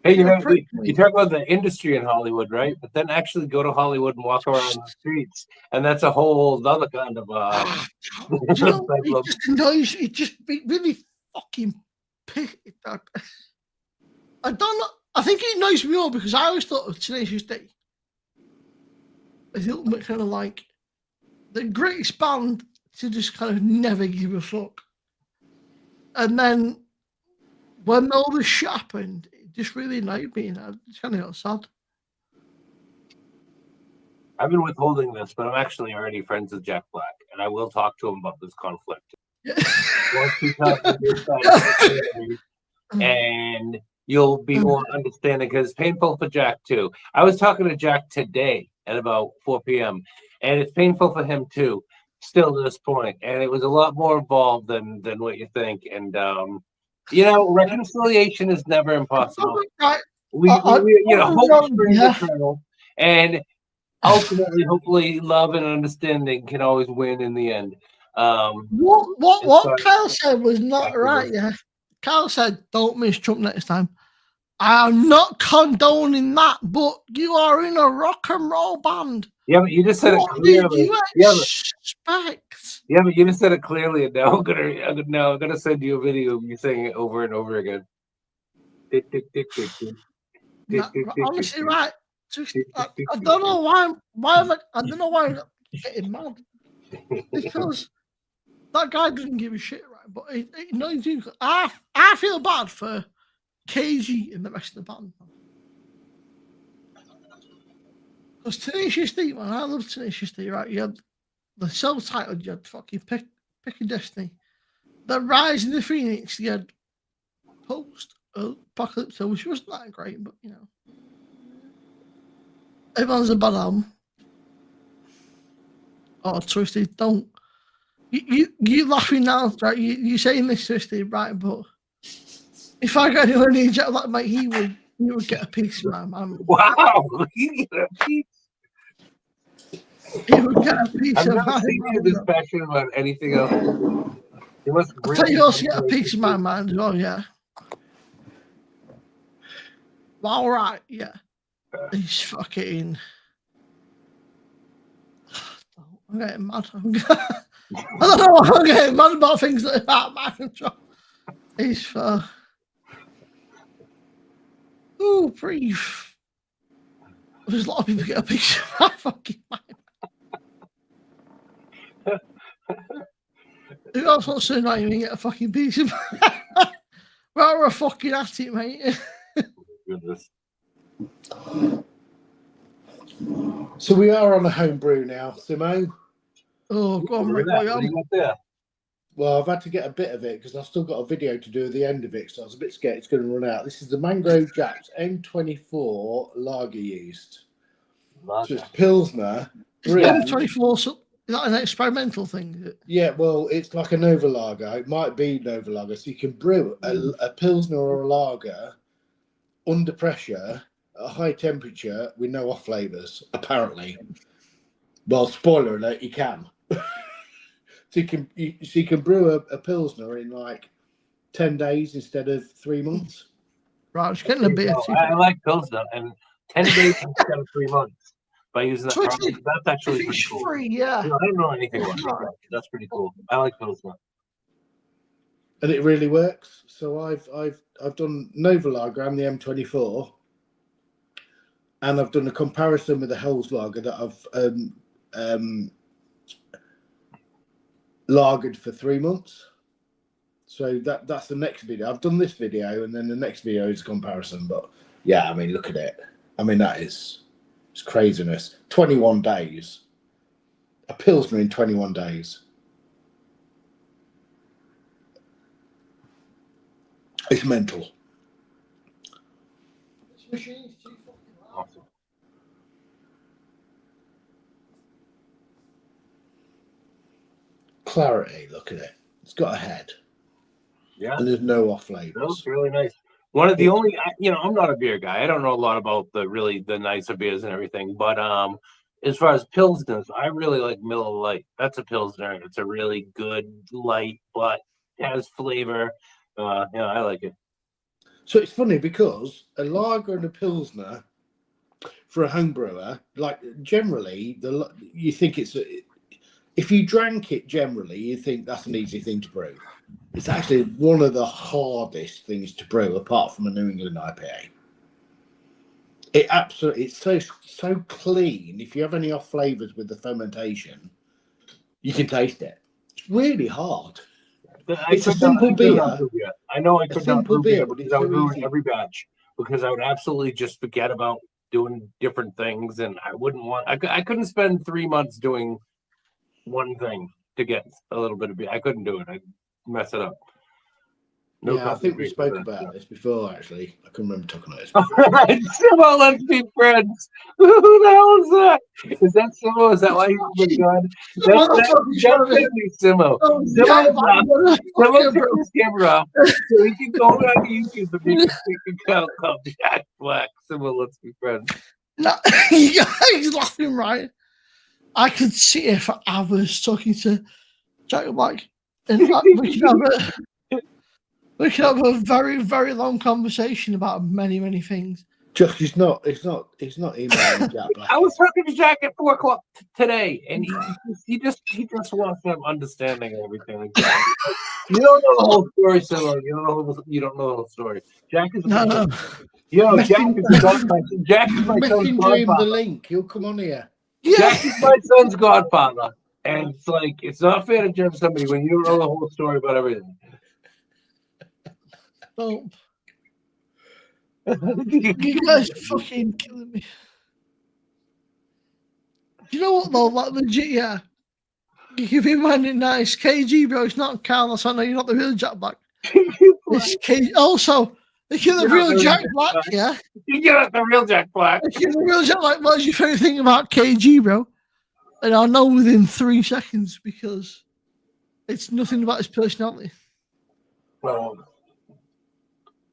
Hey, You're a prick, you mate. talk about the industry in Hollywood, right? But then actually go to Hollywood and walk around the streets, and that's a whole other kind of Do you know, it just annoys. It just really fucking piss. I don't know. I think it annoys me more because I always thought of Tenacious D as a little bit kind of like the greatest band to just kind of never give a fuck. And then when all this shit happened, it just really annoyed me, and I just kind of got sad. I've been withholding this, but I'm actually already friends with Jack Black, and I will talk to him about this conflict. Once he talks to your side of the story, and you'll be more understanding because it's painful for Jack too. I was talking to Jack today at about 4 p.m. and it's painful for him too, still to this point. And it was a lot more involved than what you think. And reconciliation is never impossible. Hope springs eternal, and ultimately, hopefully, love and understanding can always win in the end. What Kyle said was not right. Yeah, Kyle said, "Don't miss Trump next time." I'm not condoning that, but you are in a rock and roll band. Yeah, but you just said it clearly. Expect? Yeah, but you just said it clearly, and now I'm gonna send you a video of you saying it over and over again. Honestly, right? I don't know why. I don't know why I'm getting mad because that guy doesn't give a shit, right? But I feel bad for KG and the rest of the band. Because Tenacious D, man, I love Tenacious D, right? You had the self-titled, you had fucking Pick of Destiny. The Rise of the Phoenix, you had Post-Apocalypse, which wasn't that great, but everyone's a bad album. Oh, Twisted, don't. You laughing now, right? You saying this, Twisted, right? But if I got anyone in Jack Black, mate, he would get a piece of my man. Wow, he get a piece. He would get a piece I've of never my seen you this passionate about anything else. You must I'll tell you also get a piece of my mind as well, yeah. Well, right, yeah. He's fucking. I'm getting mad. I don't know why I'm getting mad about things that are out of my control. He's for. Ooh, breathe. There's a lot of people get a piece of my fucking mind. Who else wants to know you get a fucking piece of my we're a fucking at it, mate. Goodness. So we are on a home brew now, Simo. Oh, go on, Look Rick. at that. What do you got there? Well, I've had to get a bit of it because I've still got a video to do at the end of it, so I was a bit scared it's going to run out. This is the Mangrove Jack's M24 lager yeast. So it's Pilsner. brewed- M24, so is that an experimental thing? Yeah, well, it's like a Nova lager. It might be Nova lager. So you can brew a Pilsner or a lager under pressure at a high temperature with no off flavors, apparently. Well, spoiler alert, you can. So you can brew a Pilsner in like 10 days instead of 3 months. Right, I was getting a bit of I like Pilsner, and 10 days instead of 3 months by using that. So it's- process. That's actually If pretty it's cool. free, yeah. I don't know anything about it. That's pretty cool. I like Pilsner. And it really works. So I've done Nova Lager and the M24, and I've done a comparison with the Hell's Lager that I've lagered for 3 months. So that's the next video. I've done this video, and then the next video is a comparison. But yeah, I mean, look at it. I mean, it's craziness. 21 days. A Pilsner in 21 days. It's mental. Awesome. Clarity, look at it. It's got a head. Yeah. And there's no off That flavors. looks really nice. One of the only, I'm not a beer guy. I don't know a lot about the nicer beers and everything. But as far as pilsners, I really like Miller Lite. That's a pilsner. It's a really good light, but has flavor. I like it. So it's funny because a lager and a pilsner for a home brewer, like generally, you think if you drank it generally, you think that's an easy thing to brew. It's actually one of the hardest things to brew, apart from a New England IPA. It's so clean. If you have any off flavors with the fermentation, you can taste it. It's really hard. It's a simple beer. I know I could not brew beer but because it's I would so ruin easy. every batch because I would absolutely just forget about doing different things, and I wouldn't want. I couldn't spend 3 months doing one thing to get a little bit of beer. I couldn't do it. I'd mess it up. No Yeah, I think we spoke concentration for that about this before, actually. I can remember talking about this stuff. before. Simo, let's be friends. Who the hell is that? Is that Simo? Is that why he's been gone? That's Simo. Simo turned his camera off so he can go on YouTube and make a freaking account called Jack Black. Simo, let's be friends. No, he's laughing, right? I could sit here for hours talking to Jack Black, and we could have a very, very long conversation about many, many things. Just he's not emailing Jack Black. I was talking to Jack at 4 o'clock today, and he just wants some understanding of everything. You don't know the whole story, Simo. You don't know the whole story. Jack is No. Jack is my son's Dream the godfather. link. He'll come on here. Yeah. Jack is my son's godfather, and it's like it's not fair to judge somebody when you don't know the whole story about everything. Oh. You guys are fucking killing me. You know what though? Like legit, yeah. You can be minding nice. KG, bro, it's not Carlos. I know you're not the real Jack Black. It's KG. Also, if you're the real Jack Black, yeah. You're not the real Jack Black. If you're the real Jack Black, what's your favorite thing about KG, bro? And I'll know within 3 seconds because it's nothing about his personality. Well,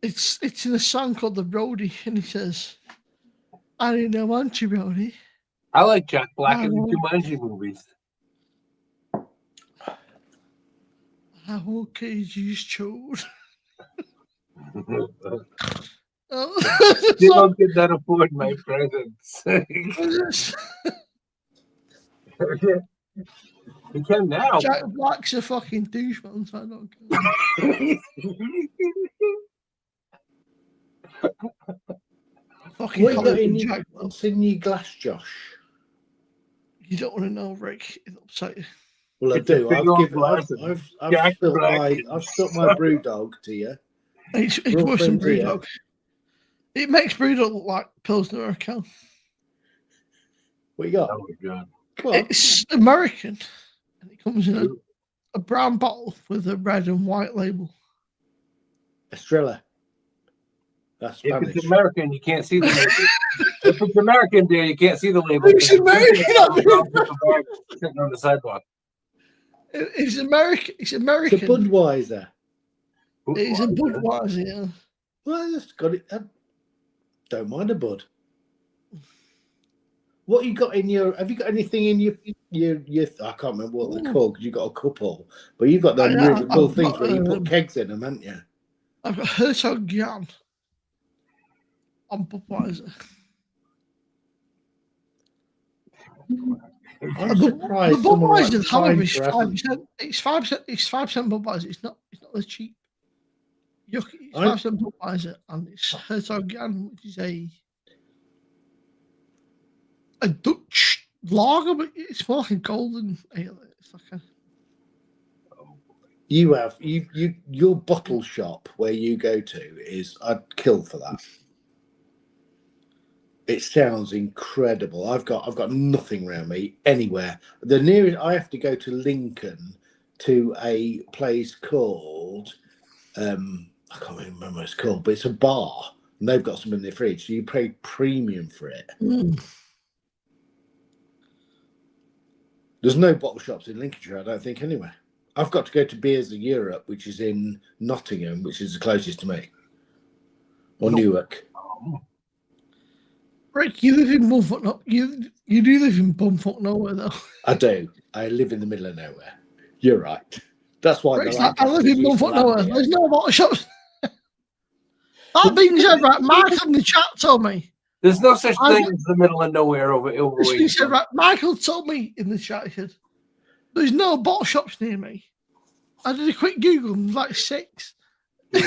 It's in a song called The Roadie, and he says, I didn't want you, Roadie. I like Jack Black in the Jumanji movies. I want KG's chode. You don't get that afford my presents. You can now. Jack Black's a fucking douchebag, so I don't care. Fucking What call you got him in Jack Black. what's in your glass, Josh? You don't want to know, Rick. It'll upset you. Well, I It's a do. big old glass of I've Jack spilt Black. I've spilt my brew dog to you. It's Real worse than friends here. Brewdog. It makes Brewdog look like Pilsner or Cal. What you got? Oh my god. Come on. It's American. And it comes in a a brown bottle with a red and white label? Estrella. That's If Spanish. it's American, you can't see the label. If it's American, dear, you can't see the label. It's American. Sitting on the sidewalk. It's American. It's It's a American. Budweiser. It's a Budweiser. Yeah. Well, that's got it. I don't mind a Bud. What you got in your? Have you got anything in your? I can't remember what they're called because you got a couple, but you've got them really cool things where you put kegs in them, haven't you? I've got Herzog Jan on Budweiser. I'm surprised. The someone like Budweiser, however, is Heinz 5%. It's 5%. It's 5% Budweiser. It's not as cheap. It's I- 5% Budweiser, and it's Herzog Jan, which is a Dutch lager, but it's more like a golden ale. It's like a You have your bottle shop where you go to is I'd kill for that. It sounds incredible. I've got nothing around me anywhere. The nearest I have to go to Lincoln to a place called I can't even remember what it's called, but it's a bar and they've got some in their fridge. So you pay premium for it. There's no bottle shops in Lincolnshire, I don't think, anywhere. I've got to go to Beers of Europe, which is in Nottingham, which is the closest to me, or Newark. Rick, you live in Bumfuck. No, you do live in Bumfuck nowhere though. I do. I live in the middle of nowhere. You're right. That's why Rick's like, I live in Bumfuck nowhere. There's no bottle shops. That being said, right, Michael in the chat told me. There's no such thing as the middle of nowhere over where He said, right, Michael told me in the chat, he said, there's no bottle shops near me. I did a quick Google and like 6. You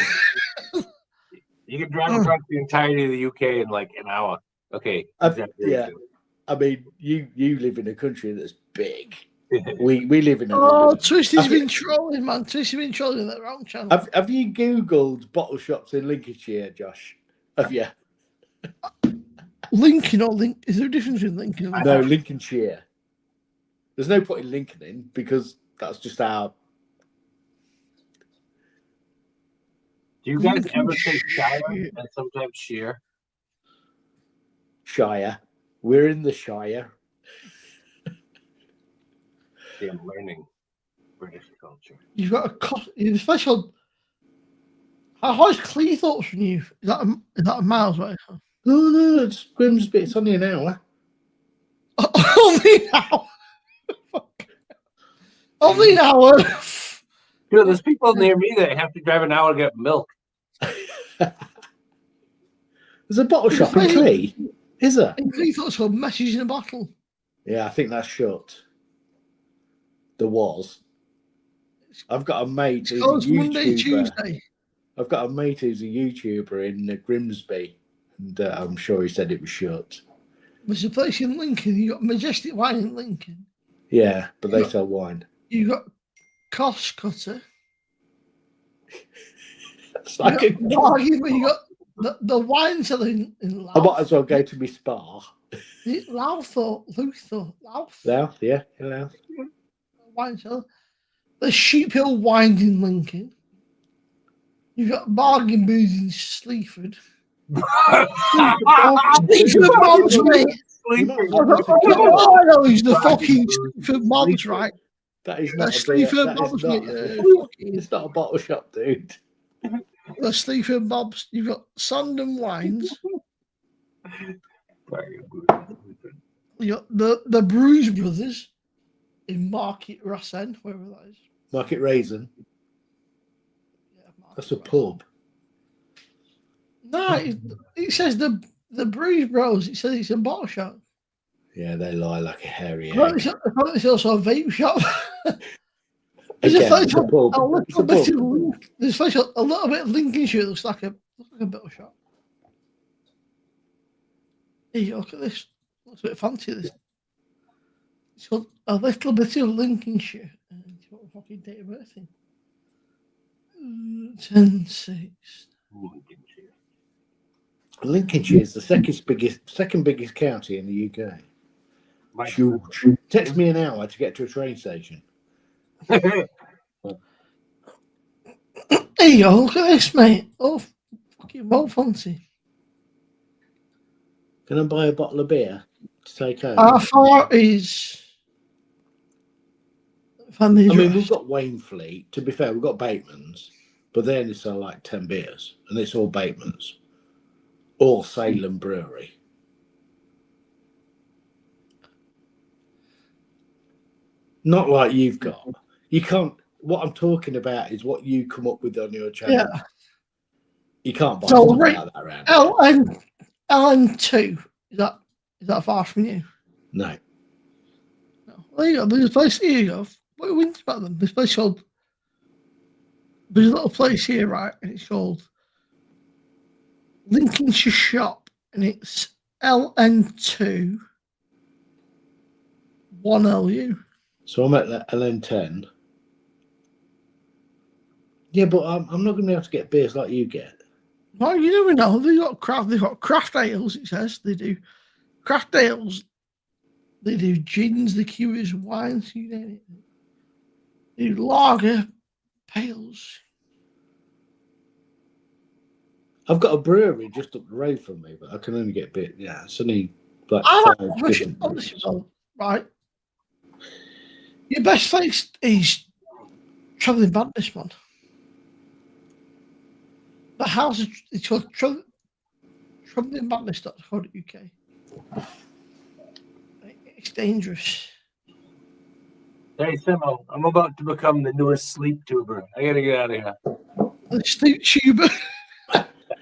can drive across the entirety of the UK in like an hour. Okay. Exactly. Yeah. I mean, you live in a country that's big. We live in a Twisty's been trolling, man. Twisty's been trolling that wrong channel. Have you Googled bottle shops in Lincolnshire, Josh? Have you? Lincoln or Link? Is there a difference between Lincoln and No, Lincolnshire. There's no point in Lincoln in because that's just our. Do you guys ever say Shire and sometimes Sheer? Shire. We're in the Shire. See, I'm learning British culture. You've got a special. How is Cleethorpes from you? Is that a miles away? No, it's Grimsby. It's only an hour. Only an hour. Only an hour. Dude, there's people near me that have to drive an hour to get milk. There's a bottle shop in Clee. Is there? In Cleethorpes called Message in a Bottle. Yeah, I think that's shut. There was. I've got a mate who's a YouTuber. Monday, Tuesday. I've got a mate who's a YouTuber in Grimsby, and I'm sure he said it was shut. There's a place in Lincoln. You got Majestic Wine in Lincoln. Yeah, but they sell wine. You got Cost Cutter. It's like you got the wine seller in Louth. I might as well go to my spa. Louth or Luther? Louth? Louth, yeah, in Louth. Wine seller. The Sheep Hill Wine in Lincoln. You've got Bargain Booze in Sleaford. Sleaford Mobs, mate. I know he's the fucking Sleaford Mobs, right? That is not Sleaford Mobs, mate. It's not a bottle shop, dude. The Sleaford Mobs. You've got Sandon Wines. You got the Bruise Brothers in Market Rossen, wherever that is. Market Raisin. Yeah, That's a pub. No, it says the Bruise Bros. It says it's a bottle shop. Yeah, they lie like a hairy egg. Apparently it's also a vape shop. There's Again, a place it's a pub. a It's a little bit pub. of there's a place a little bit of Lincolnshire looks like a bottle shop. Hey, look at this. Looks a bit fancy. This. It's called a little bit of Lincolnshire. It's got a fucking date of birth in. 10-6. Lincolnshire is the second biggest county in the UK. Huge. Takes me an hour to get to a train station. There you go. Look at this, mate. Oh, fucking well fancy. Can I buy a bottle of beer to take home? How far is? I mean, we've got Wainfleet. To be fair, we've got Bateman's, but they only sell like 10 beers, and it's all Bateman's, all Salem Brewery. Not like you've got. You can't. What I'm talking about is what you come up with on your channel. Yeah. You can't buy So, stuff right, like that around. LN2. Is that far from you? No. No. There you go. There's a place here. You go. What do you think about them? This place called. There's a little place here, right? And it's called Lincolnshire Shop, and it's LN2 1LU. So I'm at the LN10. Yeah, but I'm not going to be able to get beers like you get. Well, you never know. They've got craft ales, it says. They do craft ales. They do gins, liqueurs, wines, you name it. They do lager, pales. I've got a brewery just up the road from me, but I can only get beer. Yeah, it's only like I 5 like different breweries. right. Your best place is Travelling Bandits, man. The house is called travellingbandits.co.uk. It's dangerous. Hey, Simo, I'm about to become the newest sleep tuber. I gotta get out of here. The sleep tuber.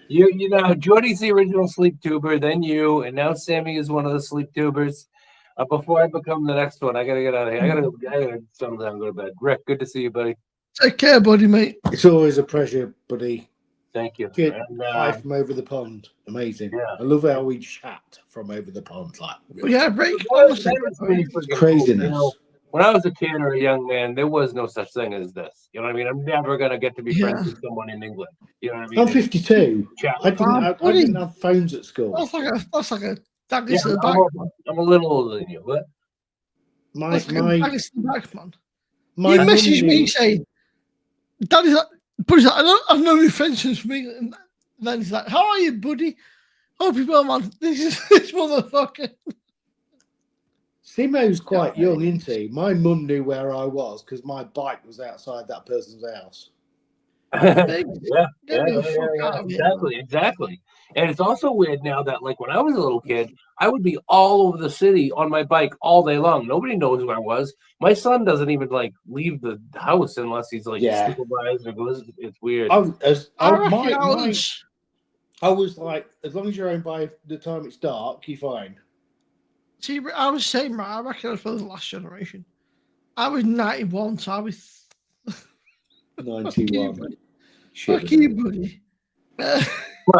You know, Jordy's the original sleep tuber, then you, and now Sammy is one of the sleep tubers. Before I become the next one, I gotta get out of here. I gotta settle down and go to bed. Rick, good to see you, buddy. Take care, buddy, mate. It's always a pleasure, buddy. Thank you. Hi from over the pond. Amazing. Yeah. I love how we chat from over the pond. Like, Yeah, Rick. craziness. You know, when I was a kid or a young man, there was no such thing as this. You know what I mean? I'm never gonna get to be friends with someone in England. You know what I mean? I'm 52. I didn't have phones at school. That's like a Yeah, I'm a little older than you, but My you message me saying, "Daddy's like, buddy's like, I've no new friends since me." And then he's like, "How are you, buddy? Hope you're well, man. This is this motherfucker." Simo's quite young, isn't he? My mum knew where I was because my bike was outside that person's house. Exactly. And it's also weird now that, like, when I was a little kid, I would be all over the city on my bike all day long. Nobody knows who I was. My son doesn't even like leave the house unless he's like supervised or goes. It's weird. I was like, as long as you're home by the time it's dark, you're fine. See, I was saying, right, I reckon I was probably the last generation. I was 91, so I was 91. Fuck you, buddy.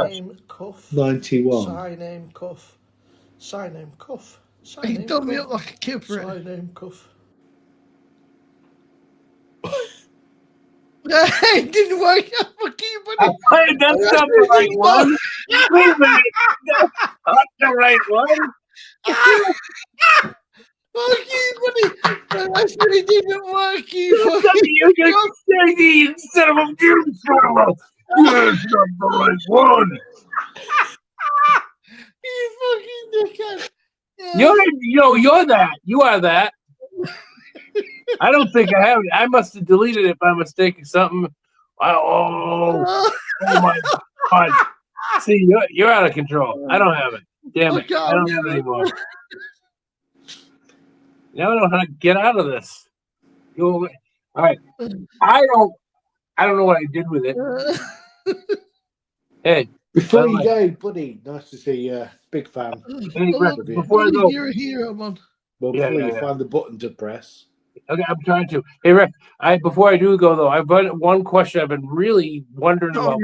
Name Cuff. 91. Sign Cuff. Sign Cuff. He done me up like a kid for it. Sign Cuff. It didn't work. Fuck you, buddy. That's not the right one. Wait a minute. That's the right one. Fuck you, buddy. I said it didn't work. You crazy instead of a beautiful. That's not the right one. You fucking dickhead. You're that. You are that. I don't think I have it. I must have deleted it by mistake or something. Oh my God. See, you're out of control. I don't have it. Damn it. I don't have it anymore. Now I don't know how to get out of this. All right. I don't know what I did with it. Hey. Before you go, buddy, nice to see you. Big fan. Before I go, you're a hero, man. Well, before you find the button to press. Okay, I'm trying to. Hey, Rick, before I do go, though, I've got one question I've been really wondering about.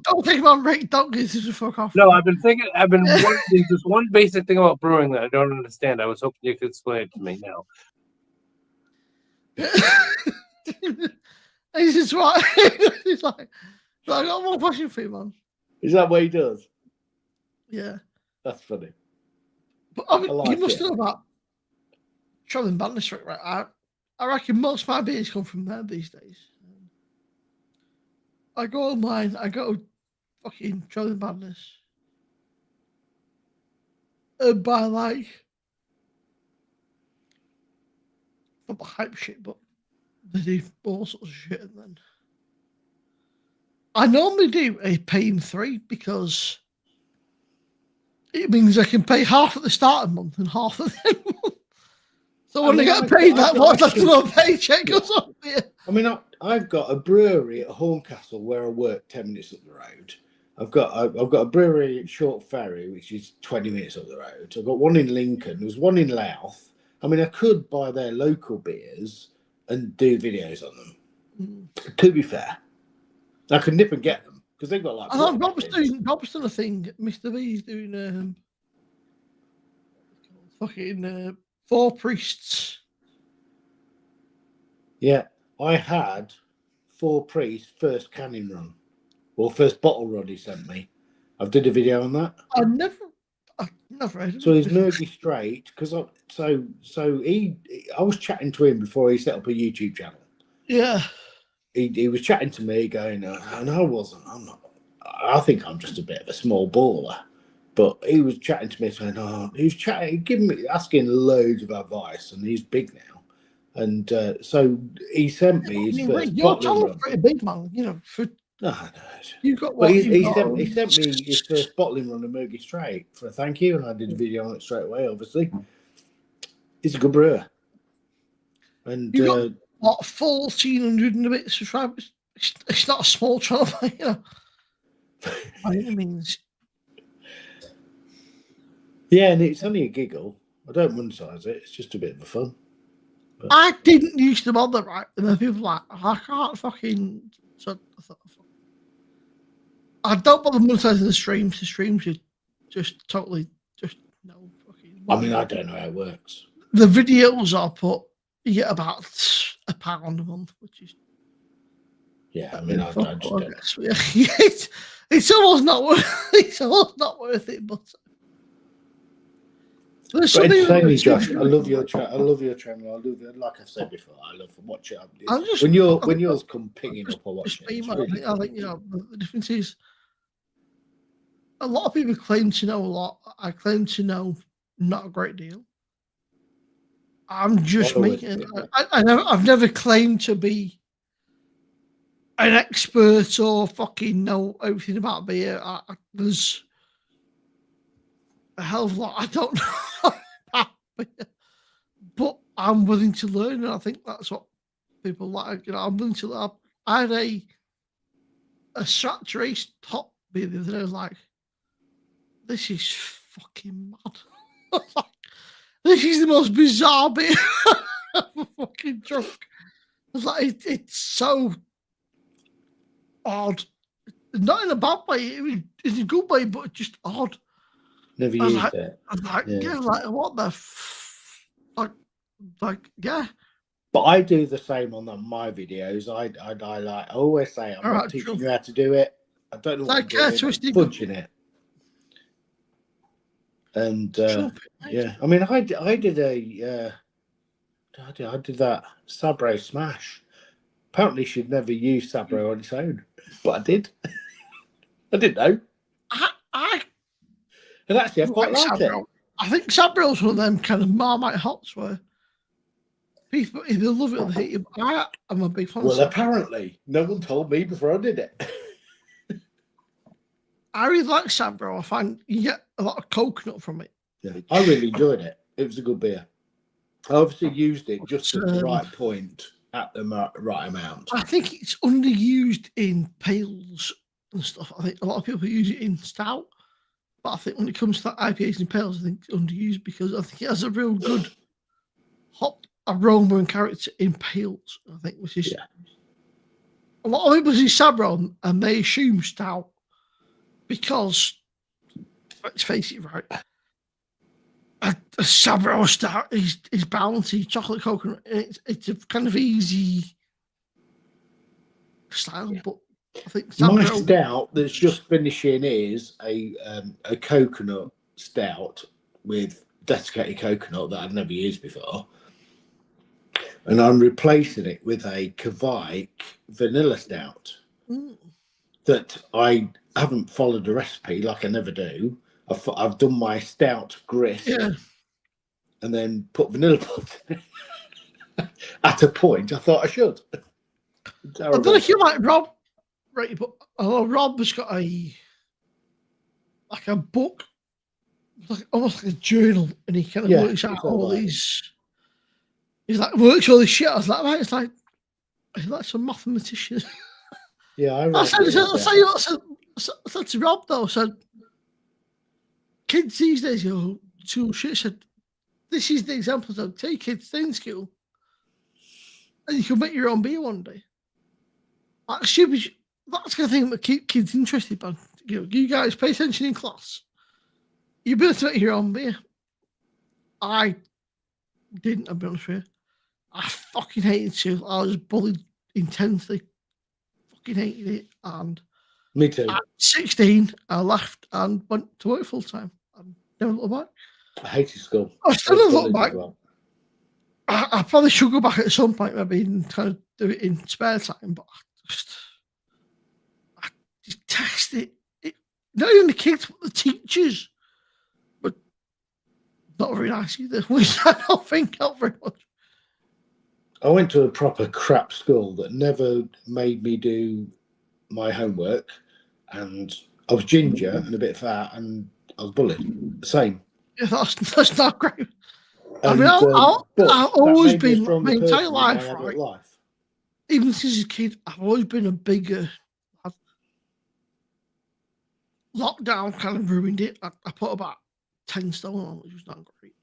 Don't think about Rick. Don't get this fuck off. No, I've been wondering, there's this one basic thing about brewing that I don't understand. I was hoping you could explain it to me now. He's just right. He's like, I got one question for you, man. Is that what he does? Yeah. That's funny. But I mean, you must know about Travelling Bandits, right? I reckon most of my beers come from there these days. I go online. I go fucking Trail Madness and buy like not the hype shit, but they do all sorts of shit, and then I normally do a paying 3 because it means I can pay half at the start of the month and half at the end of the month. So when I get paid that much, that's my paycheck or something. I mean, I've got a brewery at Horncastle where I work 10 minutes up the road. I've got a brewery at Short Ferry, which is 20 minutes up the road. I've got one in Lincoln. There's one in Louth. I mean, I could buy their local beers and do videos on them. To be fair, I could nip and get them because they've got like. Rob's doing a thing. Mr. B's doing fucking 4 Priests. Yeah, I had 4 Priests first canning run, or first bottle run he sent me. I've did a video on that. I've never heard of So he's it. Murgy Straight because I was chatting to him before he set up a YouTube channel. Yeah. He was chatting to me, going, and I wasn't. I'm not. I think I'm just a bit of a small baller. But he was chatting to me, saying, he was chatting, asking loads of advice, and he's big now. And so he sent me his first your bottling channel's run. pretty big, man. You know, for you've got. But he sent me his first bottling run of Murgy Straight for a thank you, and I did a video on it straight away. Obviously, he's a good brewer, and you got what 1,400 and a bit subscribers. It's not a small channel, you know. By any means. Yeah, and it's only a giggle. I don't monetize it. It's just a bit of fun. But I didn't used to bother, right? And then people were like, I can't fucking. So I thought, I don't bother monetizing the streams. The streams are just totally just no fucking. I mean, I don't know how it works. The videos I put, you get about £1 a month, which is. Yeah, I mean, I just don't. It's almost not worth. It's almost not worth it, but. But entertaining, Josh. I love your channel. I love your channel. I love it. Like I've said before, I love to watch it. When yours come pinging up, I watch it. I think you know the difference is a lot of people claim to know a lot. I claim to know not a great deal. I'm just making. I've never claimed to be an expert or fucking know everything about beer. There's a hell of a lot I don't know about beer, but I'm willing to learn, and I think that's what people like. You know, I'm willing to learn. I had a Strat Race top beer the other day. I was like, this is fucking mad. This is the most bizarre beer I've ever fucking drunk. I was like, it's so odd. Not in a bad way. It's a good way, but just odd. Never used it. I was like, yeah, like what the like, yeah. But I do the same on my videos. I always say I'm not teaching you how to do it. I don't know what I'm doing. Fudging it. And yeah, I mean, I did that Sabro Smash. Apparently, she'd never used Sabro on its own, but I did. I didn't know. And actually, I quite like it. I think Sabro's one of them kind of Marmite hops where people either love it or hate it. I'm a big fan. Well, apparently, no one told me before I did it. I really like Sabro. I find you get a lot of coconut from it. Yeah, I really enjoyed it. It was a good beer. I obviously used it just at the right point, at the right amount. I think it's underused in pales and stuff. I think a lot of people use it in stout. But I think when it comes to IPAs and pales, I think it's underused because I think it has a real good hop aroma and character in pales. I think, which is a lot of people see Sabro and they assume stout because, let's face it, right? A Sabro stout is bouncy, chocolate coconut. It's a kind of easy style, but. I think my stout that's just finishing is a coconut stout with desiccated coconut that I've never used before, and I'm replacing it with a Kvike vanilla stout. that I haven't followed a recipe like I never do. I've done my stout grist Yeah. and then put vanilla butter at a point I thought I should. I don't know if you like Rob, right? But Rob has got a book, like almost like a journal, and he kind of works out all these. He's like works all this shit. I was like, right, it's like he's like some mathematician. Yeah, I said to Rob though, I said, kids these days go to shit. I said, this is the example of take kids stay school, and you can make your own beer one day. That's stupid. That's the kind of thing that keep kids interested. But you guys pay attention in class. You'll be able to make your own beer. I didn't. I'll be honest with you. I fucking hated school. I was bullied intensely. Fucking hated it. And me too. at 16, I left and went to work full time. I never looked back. I hated school. I still never looked back. Well. I probably should go back at some point, maybe, and kind of do it in spare time. But I detest it. Not even the kids, but the teachers. But not very nice either. Which I don't think helped very much. I went to a proper crap school that never made me do my homework, and I was ginger and a bit fat, and I was bullied. Same. Yeah, that's not great. I mean, I've always been my entire life, right? Even since a kid, I've always been a bigger. Lockdown kind of ruined it. I put about 10 stone on, which was not great.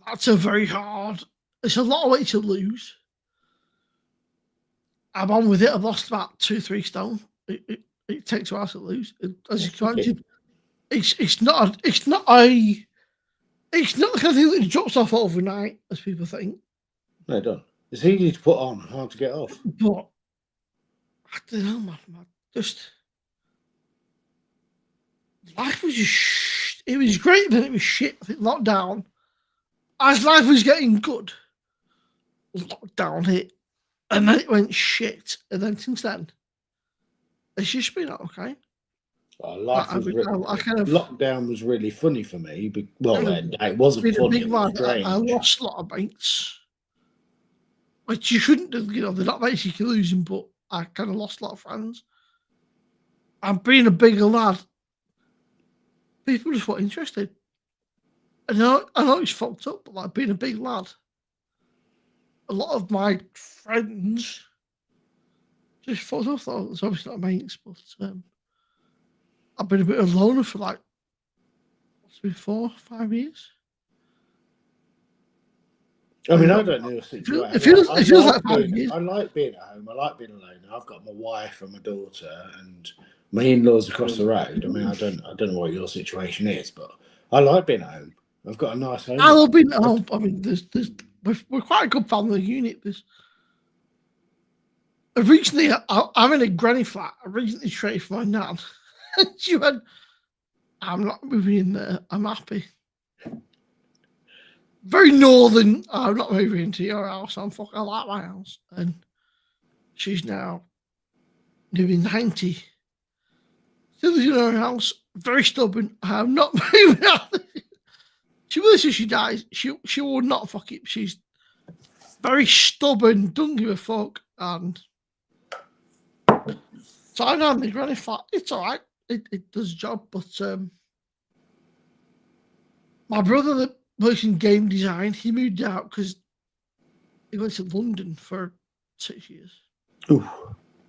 That's a very hard. It's a lot of weight to lose. I'm on with it. I've lost about 2-3 stone. It takes a while to lose. As you can imagine, it's not the kind of thing that drops off overnight, as people think. No, it doesn't. It's easy to put on, hard to get off. But I don't know, man. Just life was just it was great, then it was shit. I think lockdown. As life was getting good, lockdown hit, and then it went shit, and then since then, it's just been okay. Lockdown was really funny for me. It wasn't funny. It was strange. I lost a lot of mates, which you shouldn't do. They're not mates you can lose them, but I kind of lost a lot of friends. And being a bigger lad, people just weren't interested. I know it's fucked up, but like being a big lad, a lot of my friends just fucked up. Though it's obviously not mates, but I've been a bit of a loner for like 4-5 years. I mean, I don't know the situation. It feels like 5 years. I like being at home. I like being alone. I've got my wife and my daughter and my in-laws across the road. I mean, I don't know what your situation is, but I like being at home. I've got a nice home. I love being at home. I mean, we're quite a good family unit. I'm in a granny flat. I recently traded for my nan. She went, I'm not moving in there. I'm happy. Very northern. I'm not moving into your house. I like my house. And she's now nearly 90. Still lives in her house. Very stubborn. I'm not moving out. She will say she dies. She will not fuck it. She's very stubborn. Don't give a fuck. And so I'm on the granny flat. It's all right. It does a job, but my brother that works in game design, he moved out because he went to London for 6 years. Ooh,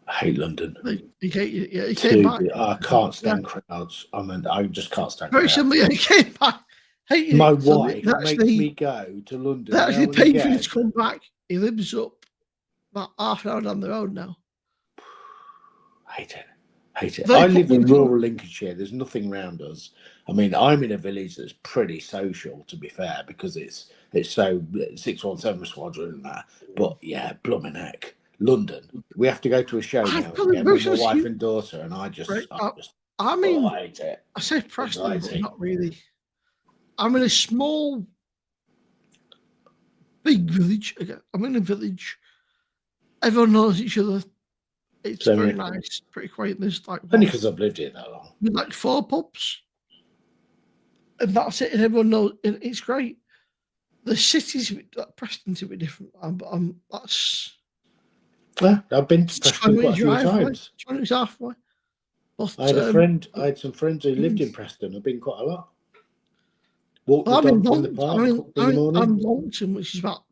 I hate London. He came back. I can't stand crowds. I just can't stand very crowds. similar. He came back. My wife makes me go to London. They actually paid for him to come back. He lives up about half an hour down the road now. Hate it. I live in rural Lincolnshire. There's nothing around us. I mean, I'm in a village that's pretty social, to be fair, because it's so 617 Squadron and that. But yeah, blooming heck, London. We have to go to a show now with my wife and daughter, and I hate it. I say Preston, but not really. I'm in a small, big village. Again, I'm in a village. Everyone knows each other. It's Same very here. nice, pretty quiet. There's like Only because I've lived here that long. like 4 pubs, and that's it. And everyone knows, and it's great. The city's like Preston's a bit different, but that's Yeah, I've been to Preston quite a few times. 20 minutes halfway. But, I had a friend. I had some friends who lived in Preston. I've been quite a lot. Walked the I'm in dogs in the park in the morning. I'm Longton, which is about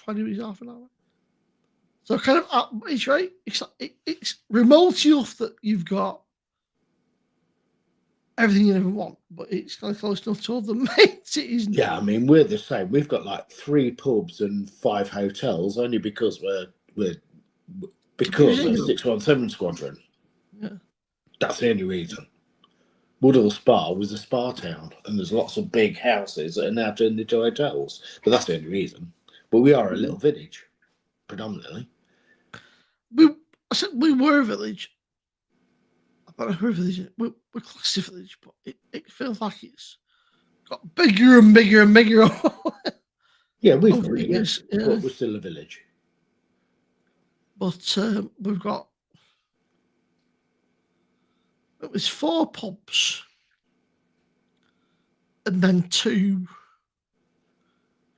20 minutes, half an hour. So kind of, it's right. It's remote enough that you've got everything you ever want, but it's kind of close enough to all the main cities. Yeah, I mean we're the same. We've got like 3 pubs and 5 hotels, only because we're 617 Squadron. Yeah, that's the only reason. Woodhall Spa was a spa town, and there's lots of big houses that are now turned into hotels. But that's the only reason. But we are a little village, predominantly. We were a village. But we're a village. We're classed a village, but it feels like it's got bigger and bigger and bigger. Yeah, we've over got it, years, yeah, but we're still a village. But we've got. It was 4 pubs, and then 2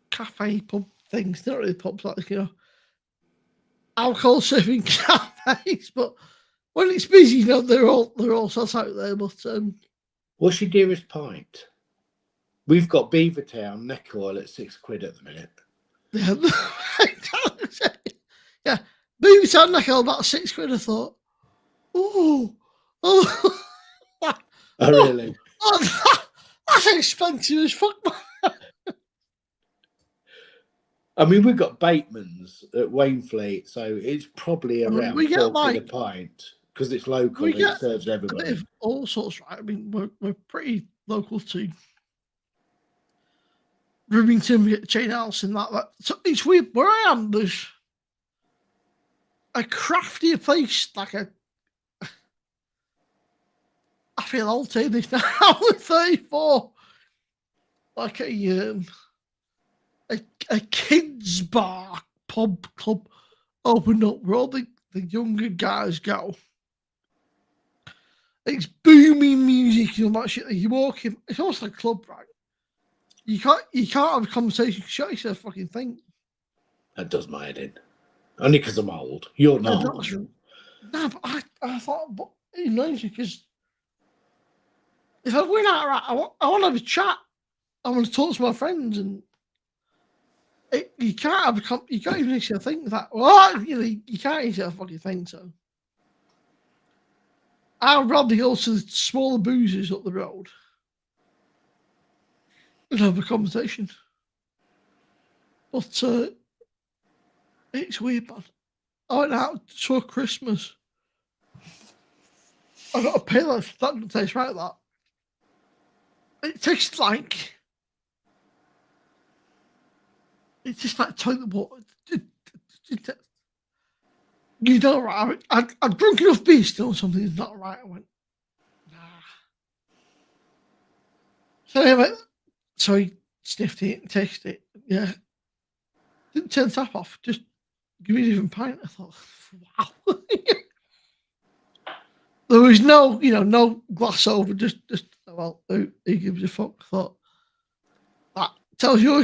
cafe pub things. Not really pubs, like alcohol serving cafes. But when it's busy, they're all sorts out there. But what's your dearest pint? We've got Beavertown neck oil at £6 at the minute. Yeah, Beavertown neck oil about £6. I thought, oh. Oh, really? That's expensive as fuck. I mean, we've got Bateman's at Wainfleet, so it's probably around £4 a pint because it's local and it serves everybody. All sorts, right? I mean, we're pretty local to Rivington. We get Chain House and that. So it's weird. Where I am, there's a craftier place, like I feel old saying this now. I'm 34. Like a kids bar pub club opened up where all the younger guys go. It's booming music and all that shit. You walk in, it's almost like a club, right? You can't have a conversation. Shut yourself, fucking think. That does my head in. Only because I'm old. You're not. No, but I thought, but it annoys you because if I'm going out, right, I want to have a chat. I want to talk to my friends, and you can't have you can't even actually think that. Well, you can't actually fucking think so. I'd rather go to the smaller boozers up the road and have a conversation. But it's weird, man. I went out for Christmas. I got a pill. That doesn't taste right, that. It tastes like... It's just like toilet water. You know, right? I'd drunk enough beer to know something's not right. I went, nah. So anyway, so he sniffed it and tasted it. Yeah. Didn't turn the tap off. Just give me a different pint. I thought, wow. There was no glass over. Just well, who gives a fuck? I thought, that tells you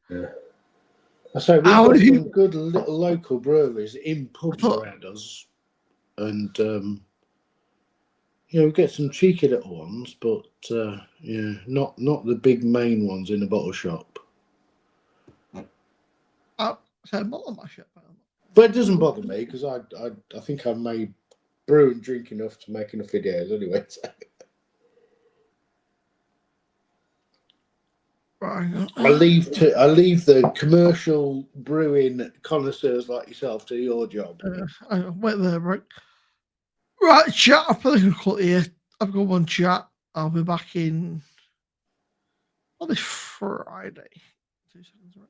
Yeah. So we've got some good little local breweries in pubs around us, and we get some cheeky little ones, but not the big main ones in the bottle shop. But it doesn't bother me because I think I may brew and drink enough to make enough videos anyway. So. I leave the commercial brewing connoisseurs like yourself to your job. Wait there, right? Right, chat. I'm probably going to cut here. I've got one chat. I'll be back in probably Friday. 2 seconds, right?